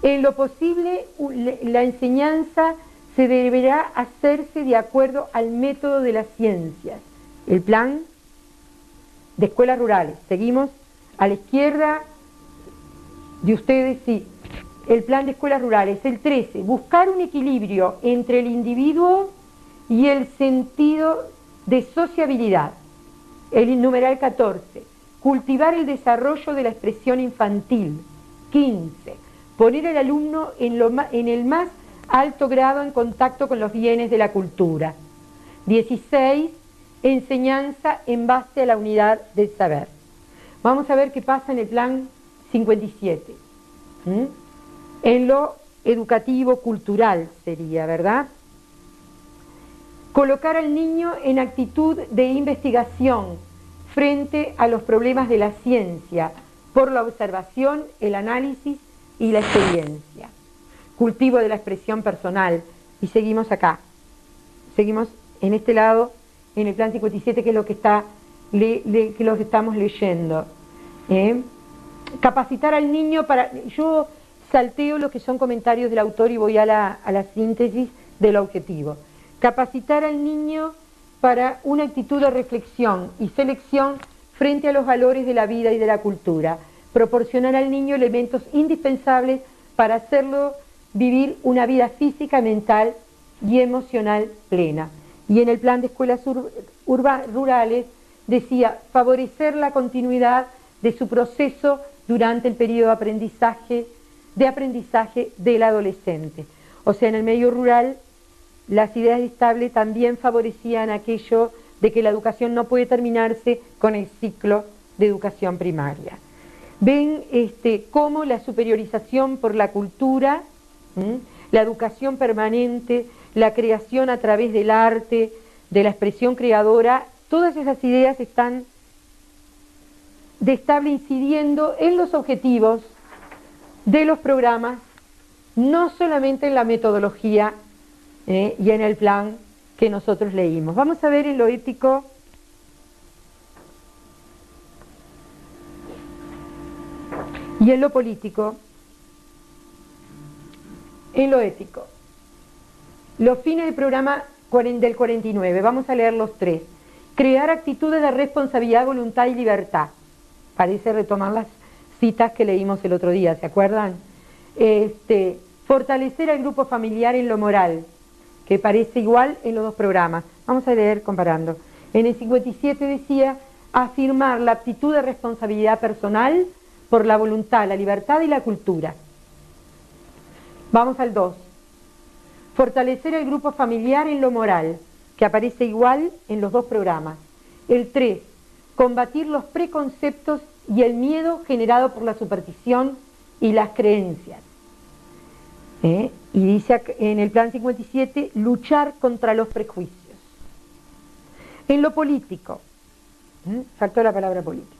En lo posible, la enseñanza se deberá hacerse de acuerdo al método de las ciencias. El plan de escuelas rurales. Seguimos a la izquierda de ustedes, sí. El plan de escuelas rurales. El 13, buscar un equilibrio entre el individuo y el sentido de sociabilidad. El numeral 14, cultivar el desarrollo de la expresión infantil. 15, poner al alumno en el más alto grado en contacto con los bienes de la cultura. 16, enseñanza en base a la unidad del saber. Vamos a ver qué pasa en el plan 57. En lo educativo cultural sería, ¿verdad? Colocar al niño en actitud de investigación frente a los problemas de la ciencia, por la observación, el análisis y la experiencia. Cultivo de la expresión personal. Y seguimos acá. Seguimos en este lado, en el plan 57, que es lo que que estamos leyendo. Capacitar al niño para... Yo salteo lo que son comentarios del autor y voy a la síntesis del objetivo. Capacitar al niño para una actitud de reflexión y selección frente a los valores de la vida y de la cultura. Proporcionar al niño elementos indispensables para hacerlo vivir una vida física, mental y emocional plena. Y en el plan de escuelas rurales decía favorecer la continuidad de su proceso durante el periodo de aprendizaje del adolescente. O sea, en el medio rural las ideas de Stable también favorecían aquello de que la educación no puede terminarse con el ciclo de educación primaria. Ven cómo la superiorización por la cultura, la educación permanente, la creación a través del arte, de la expresión creadora, todas esas ideas están de Stable incidiendo en los objetivos de los programas, no solamente en la metodología y en el plan que nosotros leímos. Vamos a ver en lo ético. Y en lo político. En lo ético. Los fines del programa del 49, vamos a leer los 3. Crear actitudes de responsabilidad, voluntad y libertad. Parece retomar las citas que leímos el otro día, ¿se acuerdan? Fortalecer al grupo familiar en lo moral, que parece igual en los dos programas. Vamos a leer comparando. En el 57 decía, afirmar la aptitud de responsabilidad personal por la voluntad, la libertad y la cultura. Vamos al 2. Fortalecer el grupo familiar en lo moral, que aparece igual en los dos programas. El 3. Combatir los preconceptos y el miedo generado por la superstición y las creencias. Y dice en el plan 57, luchar contra los prejuicios. En lo político, faltó la palabra político.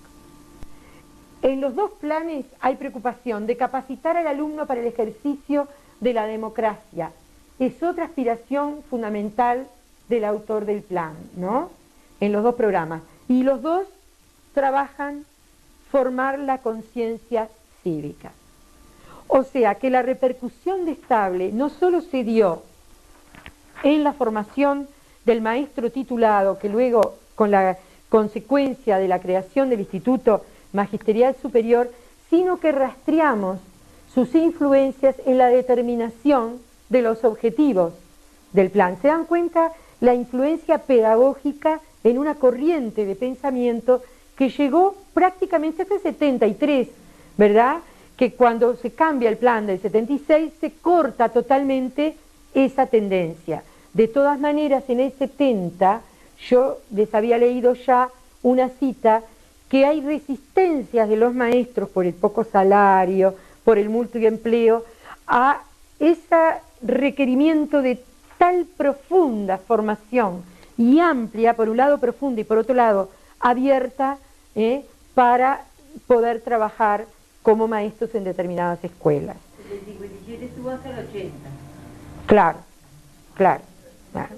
En los dos planes hay preocupación de capacitar al alumno para el ejercicio de la democracia. Es otra aspiración fundamental del autor del plan, ¿no? en los dos programas. Y los dos trabajan formar la conciencia cívica. O sea que la repercusión de Estable no solo se dio en la formación del maestro titulado, que luego con la consecuencia de la creación del Instituto Magisterial Superior, sino que rastreamos sus influencias en la determinación de los objetivos del plan. ¿Se dan cuenta la influencia pedagógica en una corriente de pensamiento que llegó prácticamente hasta el 73, ¿verdad? Que cuando se cambia el plan del 76 se corta totalmente esa tendencia. De todas maneras, en el 70 yo les había leído ya una cita que hay resistencias de los maestros por el poco salario, por el multiempleo, a ese requerimiento de tal profunda formación y amplia, por un lado profunda y por otro lado abierta, para poder trabajar como maestros en determinadas escuelas. El 57 estuvo hasta el 80. Claro, claro. Claro.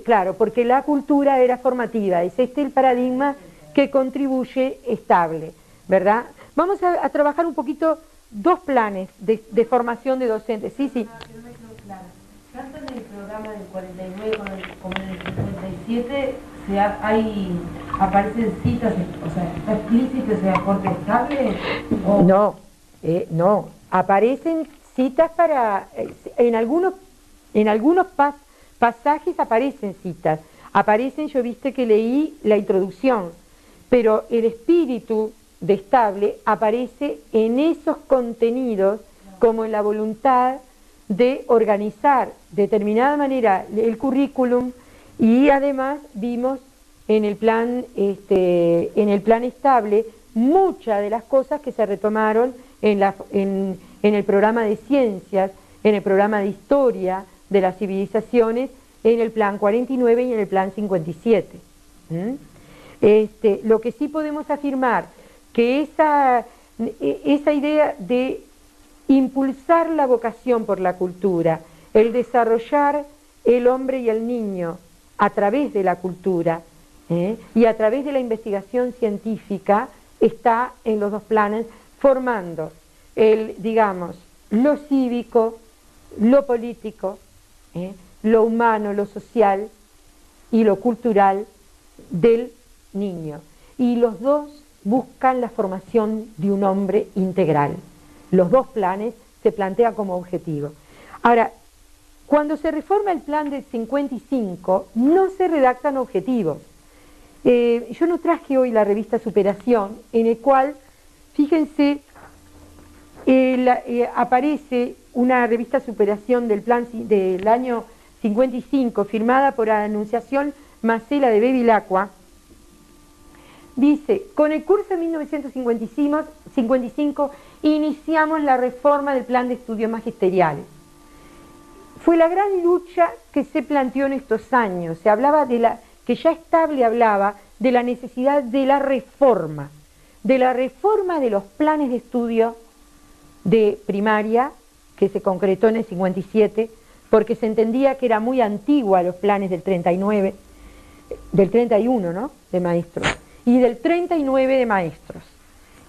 Claro, porque la cultura era formativa, es este el paradigma que contribuye Estable, ¿verdad? Vamos a trabajar un poquito dos planes de formación de docentes. Sí, sí. Tanto en el programa del 49 como en el 57 aparecen citas, o sea, ¿está explícito ese aporte Estable? ¿O? No, aparecen citas para, en algunos pasajes aparecen citas, yo viste que leí la introducción, pero el espíritu de Estable aparece en esos contenidos como en la voluntad de organizar de determinada manera el currículum, y además vimos en el plan Estable muchas de las cosas que se retomaron en el programa de ciencias, en el programa de historia de las civilizaciones, en el plan 49 y en el plan 57. Lo que sí podemos afirmar, que esa idea de impulsar la vocación por la cultura, el desarrollar el hombre y el niño a través de la cultura y a través de la investigación científica, está en los dos planes, formando lo cívico, lo político, lo humano, lo social y lo cultural del niño. Y los dos buscan la formación de un hombre integral. Los dos planes se plantean como objetivo. Ahora, cuando se reforma el plan del 55, no se redactan objetivos. Yo no traje hoy la revista Superación, en el cual, fíjense, aparece una revista Superación del plan del año 55, firmada por Anunciación Macela de Bevilacqua. Dice: con el curso de 1955 iniciamos la reforma del plan de estudios magisteriales. Fue la gran lucha que se planteó en estos años. Se hablaba que ya Estable hablaba de la necesidad de la reforma de los planes de estudio de primaria, que se concretó en el 57, porque se entendía que era muy antigua los planes del 39, del 31, ¿no?, de maestros, y del 39 de maestros.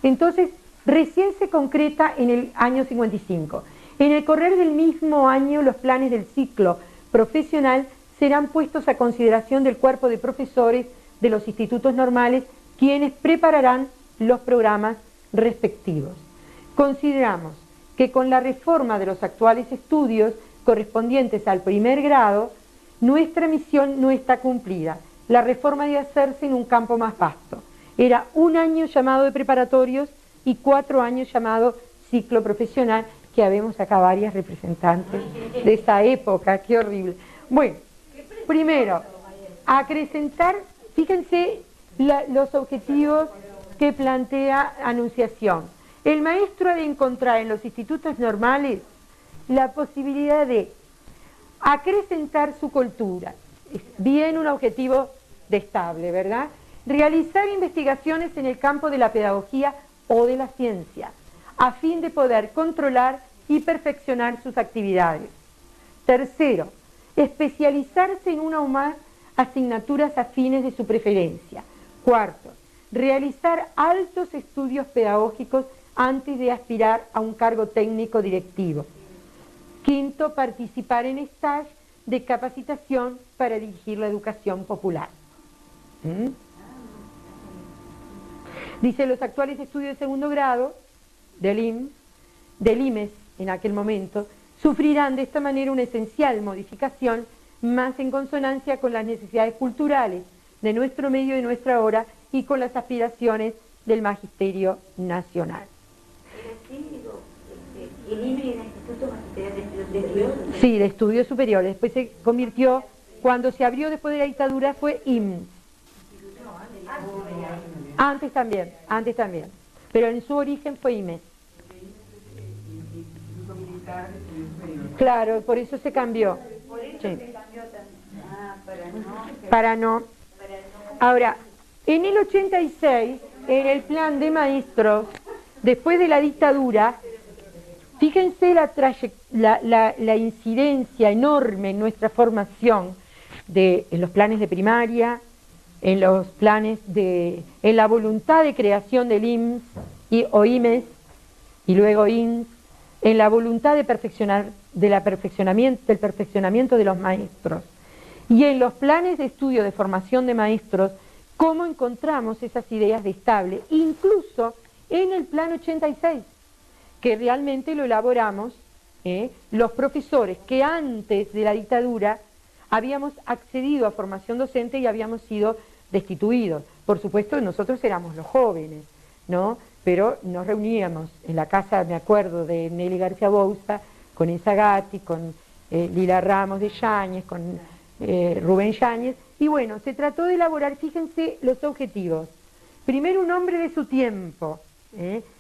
Entonces, recién se concreta en el año 55. En el correr del mismo año, los planes del ciclo profesional serán puestos a consideración del cuerpo de profesores de los institutos normales, quienes prepararán los programas respectivos. Consideramos que con la reforma de los actuales estudios correspondientes al primer grado, nuestra misión no está cumplida. La reforma debe hacerse en un campo más vasto. Era un año llamado de preparatorios y 4 años llamado ciclo profesional, que habemos acá varias representantes de esa época. ¡Qué horrible! Bueno, primero, acrecentar, fíjense los objetivos que plantea Anunciación. El maestro ha de encontrar en los institutos normales la posibilidad de acrecentar su cultura. Es bien un objetivo de Estable, ¿verdad? Realizar investigaciones en el campo de la pedagogía o de la ciencia, a fin de poder controlar y perfeccionar sus actividades. Tercero, especializarse en una o más asignaturas afines de su preferencia. Cuarto, realizar altos estudios pedagógicos antes de aspirar a un cargo técnico directivo. Quinto, participar en stage de capacitación para dirigir la educación popular. Dice, los actuales estudios de segundo grado del IMES en aquel momento, sufrirán de esta manera una esencial modificación más en consonancia con las necesidades culturales de nuestro medio y de nuestra hora y con las aspiraciones del magisterio nacional. ¿El IME era Instituto Magisterial de Estudios Superiores? Sí, de estudios superiores. Después se convirtió, cuando se abrió después de la dictadura, fue IMS. Antes también. Pero en su origen fue IMES. Claro, por eso se cambió. Por eso Sí. se cambió también. Para no. Ahora, en el 86, en el plan de maestros, después de la dictadura, fíjense la incidencia enorme en nuestra formación en los planes de primaria, en los planes en la voluntad de creación del IMSS o IMES y luego INS, en la voluntad del perfeccionamiento de los maestros y en los planes de estudio de formación de maestros, cómo encontramos esas ideas de estable, incluso en el plan 86, que realmente lo elaboramos los profesores que antes de la dictadura habíamos accedido a formación docente y habíamos sido destituidos. Por supuesto, nosotros éramos los jóvenes, ¿no? Pero nos reuníamos en la casa, me acuerdo, de Nelly García Bouza, con Izagati, con Lila Ramos de Yáñez, con Rubén Yáñez, y bueno, se trató de elaborar, fíjense, los objetivos. Primero, un hombre de su tiempo,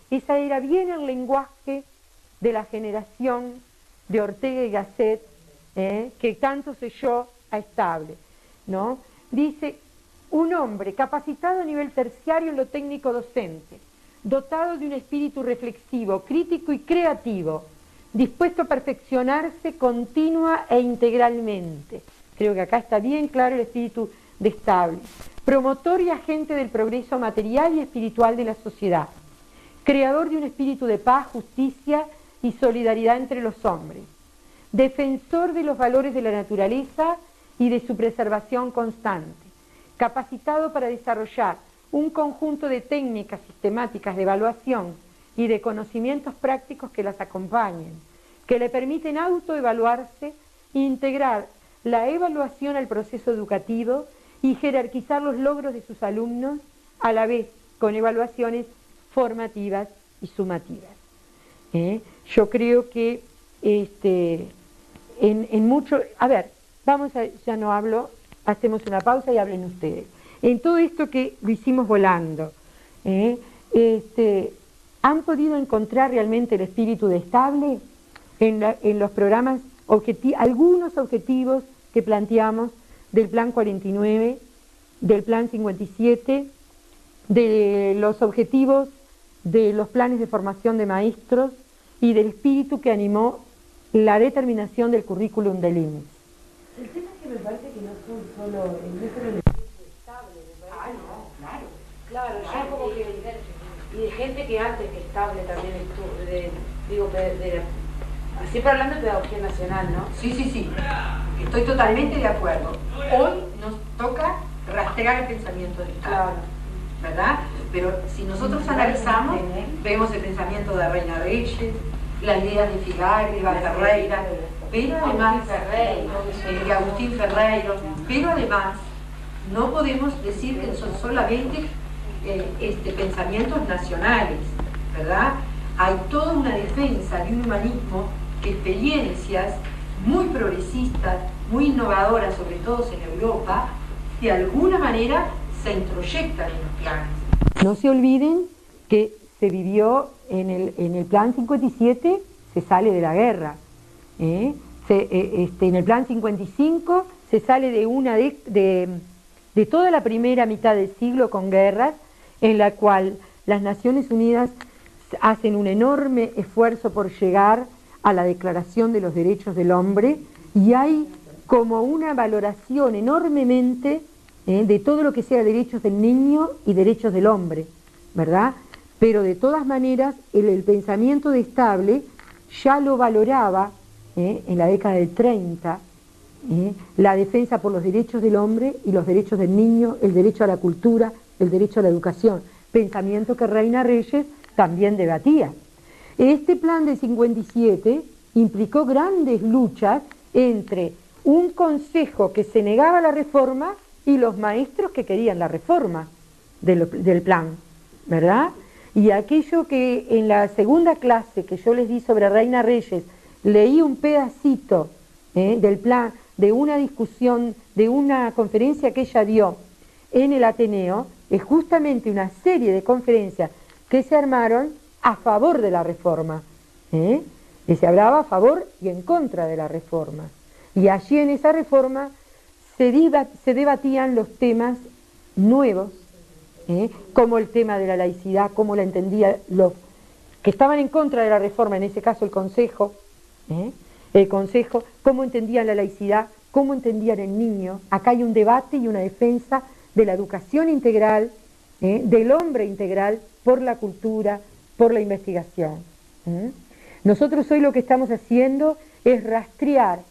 esa era bien el lenguaje de la generación de Ortega y Gasset, que tanto selló a Estable, ¿no? Dice, un hombre capacitado a nivel terciario en lo técnico docente, dotado de un espíritu reflexivo, crítico y creativo, dispuesto a perfeccionarse continua e integralmente. Creo que acá está bien claro el espíritu de Estable. Promotor y agente del progreso material y espiritual de la sociedad. Creador de un espíritu de paz, justicia y solidaridad entre los hombres. Defensor de los valores de la naturaleza y de su preservación constante. Capacitado para desarrollar un conjunto de técnicas sistemáticas de evaluación y de conocimientos prácticos que las acompañen, que le permiten autoevaluarse e integrar la evaluación al proceso educativo y jerarquizar los logros de sus alumnos, a la vez con evaluaciones formativas y sumativas. Yo creo que en mucho... A ver, ya no hablo, hacemos una pausa y hablen ustedes. En todo esto que lo hicimos volando, ¿han podido encontrar realmente el espíritu de Estable en los programas, algunos objetivos que planteamos del Plan 49, del Plan 57, de los objetivos de los planes de formación de maestros y del espíritu que animó la determinación del currículum del IMSS? El tema es que me parece que no son solo el espíritu estable, me parece. No, claro. Claro, yo como que... Y de gente que antes que Estable también estuvo, siempre hablando de pedagogía nacional, ¿no? Sí, estoy totalmente de acuerdo. Hoy nos toca rastrear el pensamiento del Estado, Claro. ¿verdad? Pero si nosotros analizamos, vemos el pensamiento de Reina Reyes, las ideas de Figari, de Ferreira, pero además de Agustín Ferreiro, pero además no podemos decir que son solamente pensamientos nacionales, ¿verdad? Hay toda una defensa de un humanismo que experiencias muy progresistas, muy innovadoras, sobre todo en Europa, de alguna manera se introyectan en los planes. No se olviden que se vivió en el Plan 57, se sale de la guerra. En el Plan 55 se sale de toda la primera mitad del siglo con guerras, en la cual las Naciones Unidas hacen un enorme esfuerzo por llegar a la Declaración de los Derechos del Hombre, y hay como una valoración enormemente de todo lo que sea derechos del niño y derechos del hombre, ¿verdad? Pero de todas maneras el pensamiento de Stable ya lo valoraba en la década del 30, la defensa por los derechos del hombre y los derechos del niño, el derecho a la cultura, el derecho a la educación, pensamiento que Reina Reyes también debatía. Este plan del 57 implicó grandes luchas entre un consejo que se negaba a la reforma y los maestros que querían la reforma del plan, ¿verdad? Y aquello que en la segunda clase que yo les di sobre Reina Reyes, leí un pedacito del plan, de una discusión, de una conferencia que ella dio en el Ateneo, es justamente una serie de conferencias que se armaron a favor de la reforma, que se hablaba a favor y en contra de la reforma. Y allí en esa reforma se debatían los temas nuevos, como el tema de la laicidad, cómo la entendía los que estaban en contra de la reforma, en ese caso el Consejo, cómo entendían la laicidad, cómo entendían el niño. Acá hay un debate y una defensa de la educación integral, del hombre integral, por la cultura, por la investigación. Nosotros hoy lo que estamos haciendo es rastrear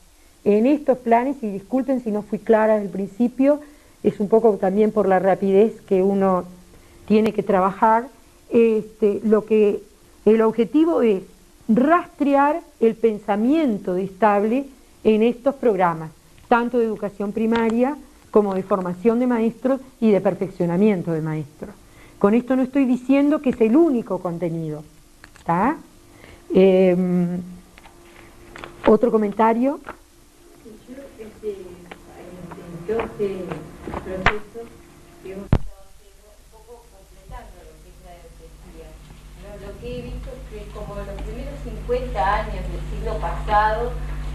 en estos planes, y disculpen si no fui clara desde el principio, es un poco también por la rapidez que uno tiene que trabajar, el objetivo es rastrear el pensamiento de Stable en estos programas, tanto de educación primaria como de formación de maestros y de perfeccionamiento de maestros. Con esto no estoy diciendo que es el único contenido, ¿está? ¿Otro comentario? En todo este proceso que hemos estado haciendo, un poco completando lo que ella decía, ¿no? Lo que he visto es que como en los primeros 50 años del siglo pasado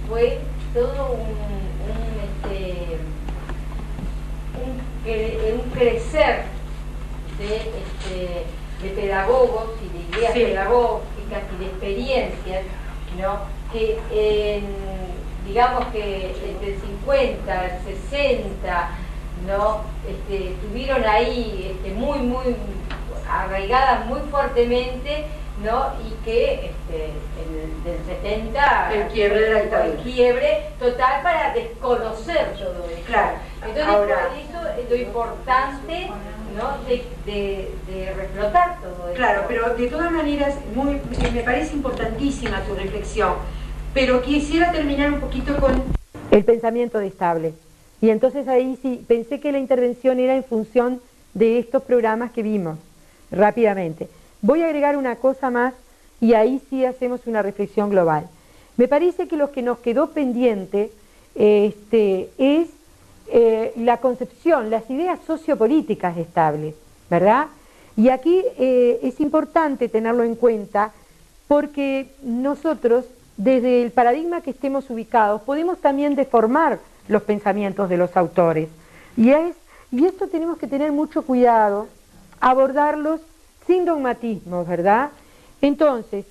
fue todo un crecer de pedagogos y de ideas pedagógicas y de experiencias, ¿no? Que digamos que entre el 50, el 60, ¿no? Tuvieron ahí muy arraigadas muy fuertemente, ¿no? Y que del 70 el quiebre de la dictadura, el quiebre total para desconocer todo eso. Claro. Entonces Ahora, por eso es lo importante, ¿no? de reflotar todo eso. Claro, pero de todas maneras me parece importantísima tu reflexión, pero quisiera terminar un poquito con el pensamiento de Stable. Y entonces ahí sí, pensé que la intervención era en función de estos programas que vimos, rápidamente. Voy a agregar una cosa más y ahí sí hacemos una reflexión global. Me parece que lo que nos quedó pendiente es la concepción, las ideas sociopolíticas de Stable, ¿verdad? Y aquí es importante tenerlo en cuenta porque nosotros, desde el paradigma que estemos ubicados, podemos también deformar los pensamientos de los autores. Y esto tenemos que tener mucho cuidado, abordarlos sin dogmatismos, ¿verdad? Entonces,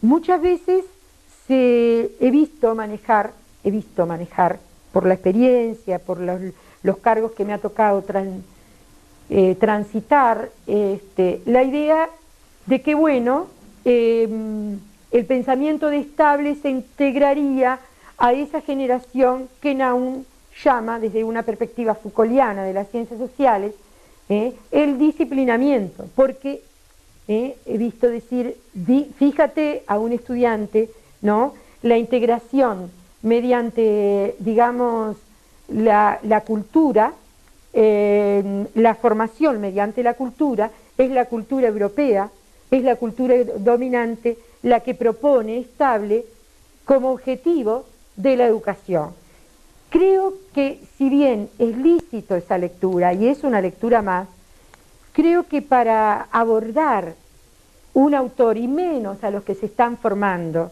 muchas veces he visto manejar por la experiencia, por los cargos que me ha tocado transitar, la idea de que, bueno, el pensamiento de Stable se integraría a esa generación que Naum llama, desde una perspectiva Foucaultiana de las ciencias sociales, el disciplinamiento, porque he visto decir, fíjate a un estudiante, ¿no? La integración mediante, digamos, la cultura, la formación mediante la cultura, es la cultura europea, es la cultura dominante la que propone Stable como objetivo de la educación. Creo que si bien es lícito esa lectura, y es una lectura más, creo que para abordar un autor, y menos a los que se están formando,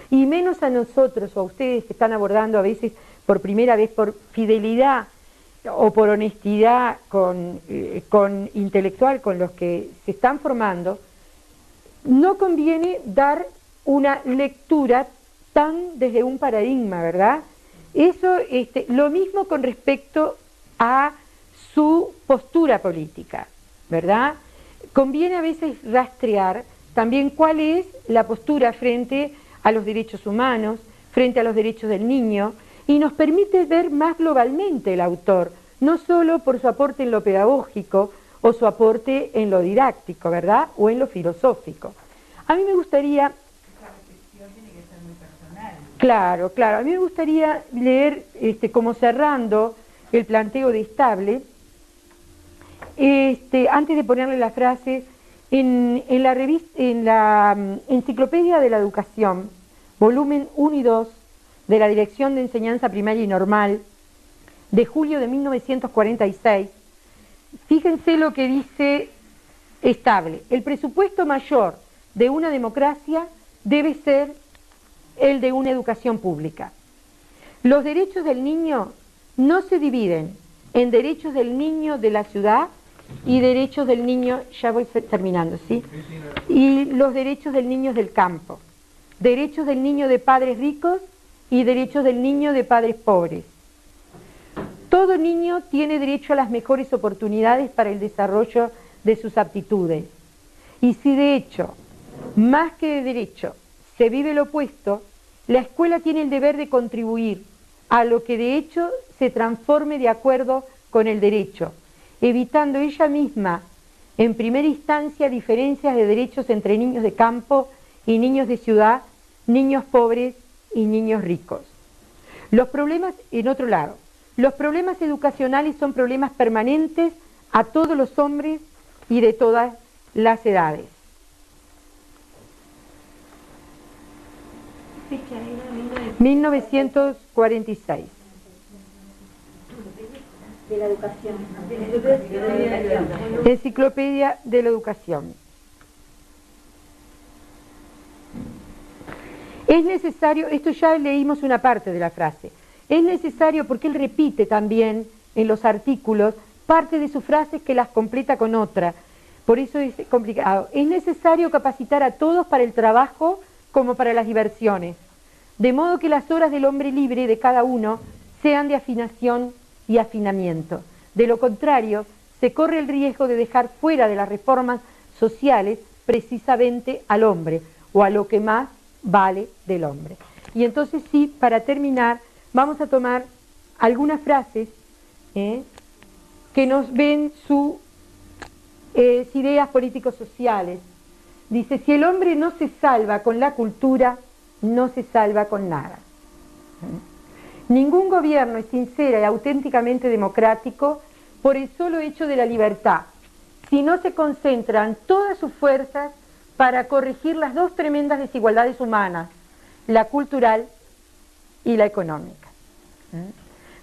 y menos a nosotros o a ustedes que están abordando a veces por primera vez por fidelidad o por honestidad con intelectual con los que se están formando, no conviene dar una lectura tan desde un paradigma, ¿verdad? Eso, lo mismo con respecto a su postura política, ¿verdad? Conviene a veces rastrear también cuál es la postura frente a los derechos humanos, frente a los derechos del niño, y nos permite ver más globalmente el autor, no solo por su aporte en lo pedagógico o su aporte en lo didáctico, ¿verdad? O en lo filosófico. A mí me gustaría... Claro, claro. A mí me gustaría leer, como cerrando el planteo de Stable, antes de ponerle la frase, en la Enciclopedia de la Educación, volumen 1 y 2, de la Dirección de Enseñanza Primaria y Normal, de julio de 1946, fíjense lo que dice Stable. El presupuesto mayor de una democracia debe ser el de una educación pública. Los derechos del niño no se dividen en derechos del niño de la ciudad y derechos del niño, ya voy terminando, ¿sí? Y los derechos del niño del campo, derechos del niño de padres ricos y derechos del niño de padres pobres. Todo niño tiene derecho a las mejores oportunidades para el desarrollo de sus aptitudes. Y si de hecho, más que de derecho, se vive lo opuesto, la escuela tiene el deber de contribuir a lo que de hecho se transforme de acuerdo con el derecho, evitando ella misma, en primera instancia, diferencias de derechos entre niños de campo y niños de ciudad, niños pobres y niños ricos. Los problemas, en otro lado, los problemas educacionales son problemas permanentes a todos los hombres y de todas las edades. 1946. De la educación. Enciclopedia de la Educación. Es necesario, esto ya leímos una parte de la frase, es necesario porque él repite también en los artículos parte de sus frases que las completa con otra, por eso es complicado. Es necesario capacitar a todos para el trabajo como para las diversiones, de modo que las horas del hombre libre de cada uno sean de afinación y afinamiento. De lo contrario, se corre el riesgo de dejar fuera de las reformas sociales precisamente al hombre, o a lo que más vale del hombre. Y entonces sí, para terminar, vamos a tomar algunas frases que nos ven sus ideas políticos sociales. Dice, si el hombre no se salva con la cultura, no se salva con nada. Ningún gobierno es sincera y auténticamente democrático por el solo hecho de la libertad, si no se concentran todas sus fuerzas para corregir las dos tremendas desigualdades humanas, la cultural y la económica.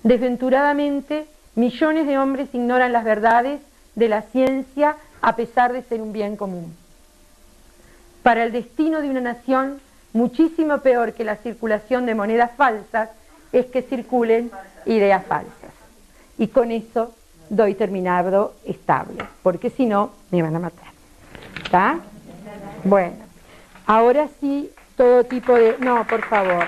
Desventuradamente, millones de hombres ignoran las verdades de la ciencia a pesar de ser un bien común. Para el destino de una nación, muchísimo peor que la circulación de monedas falsas es que circulen ideas falsas. Y con eso doy terminado Stable, porque si no, me van a matar. ¿Está? Bueno, ahora sí, todo tipo de... No, por favor.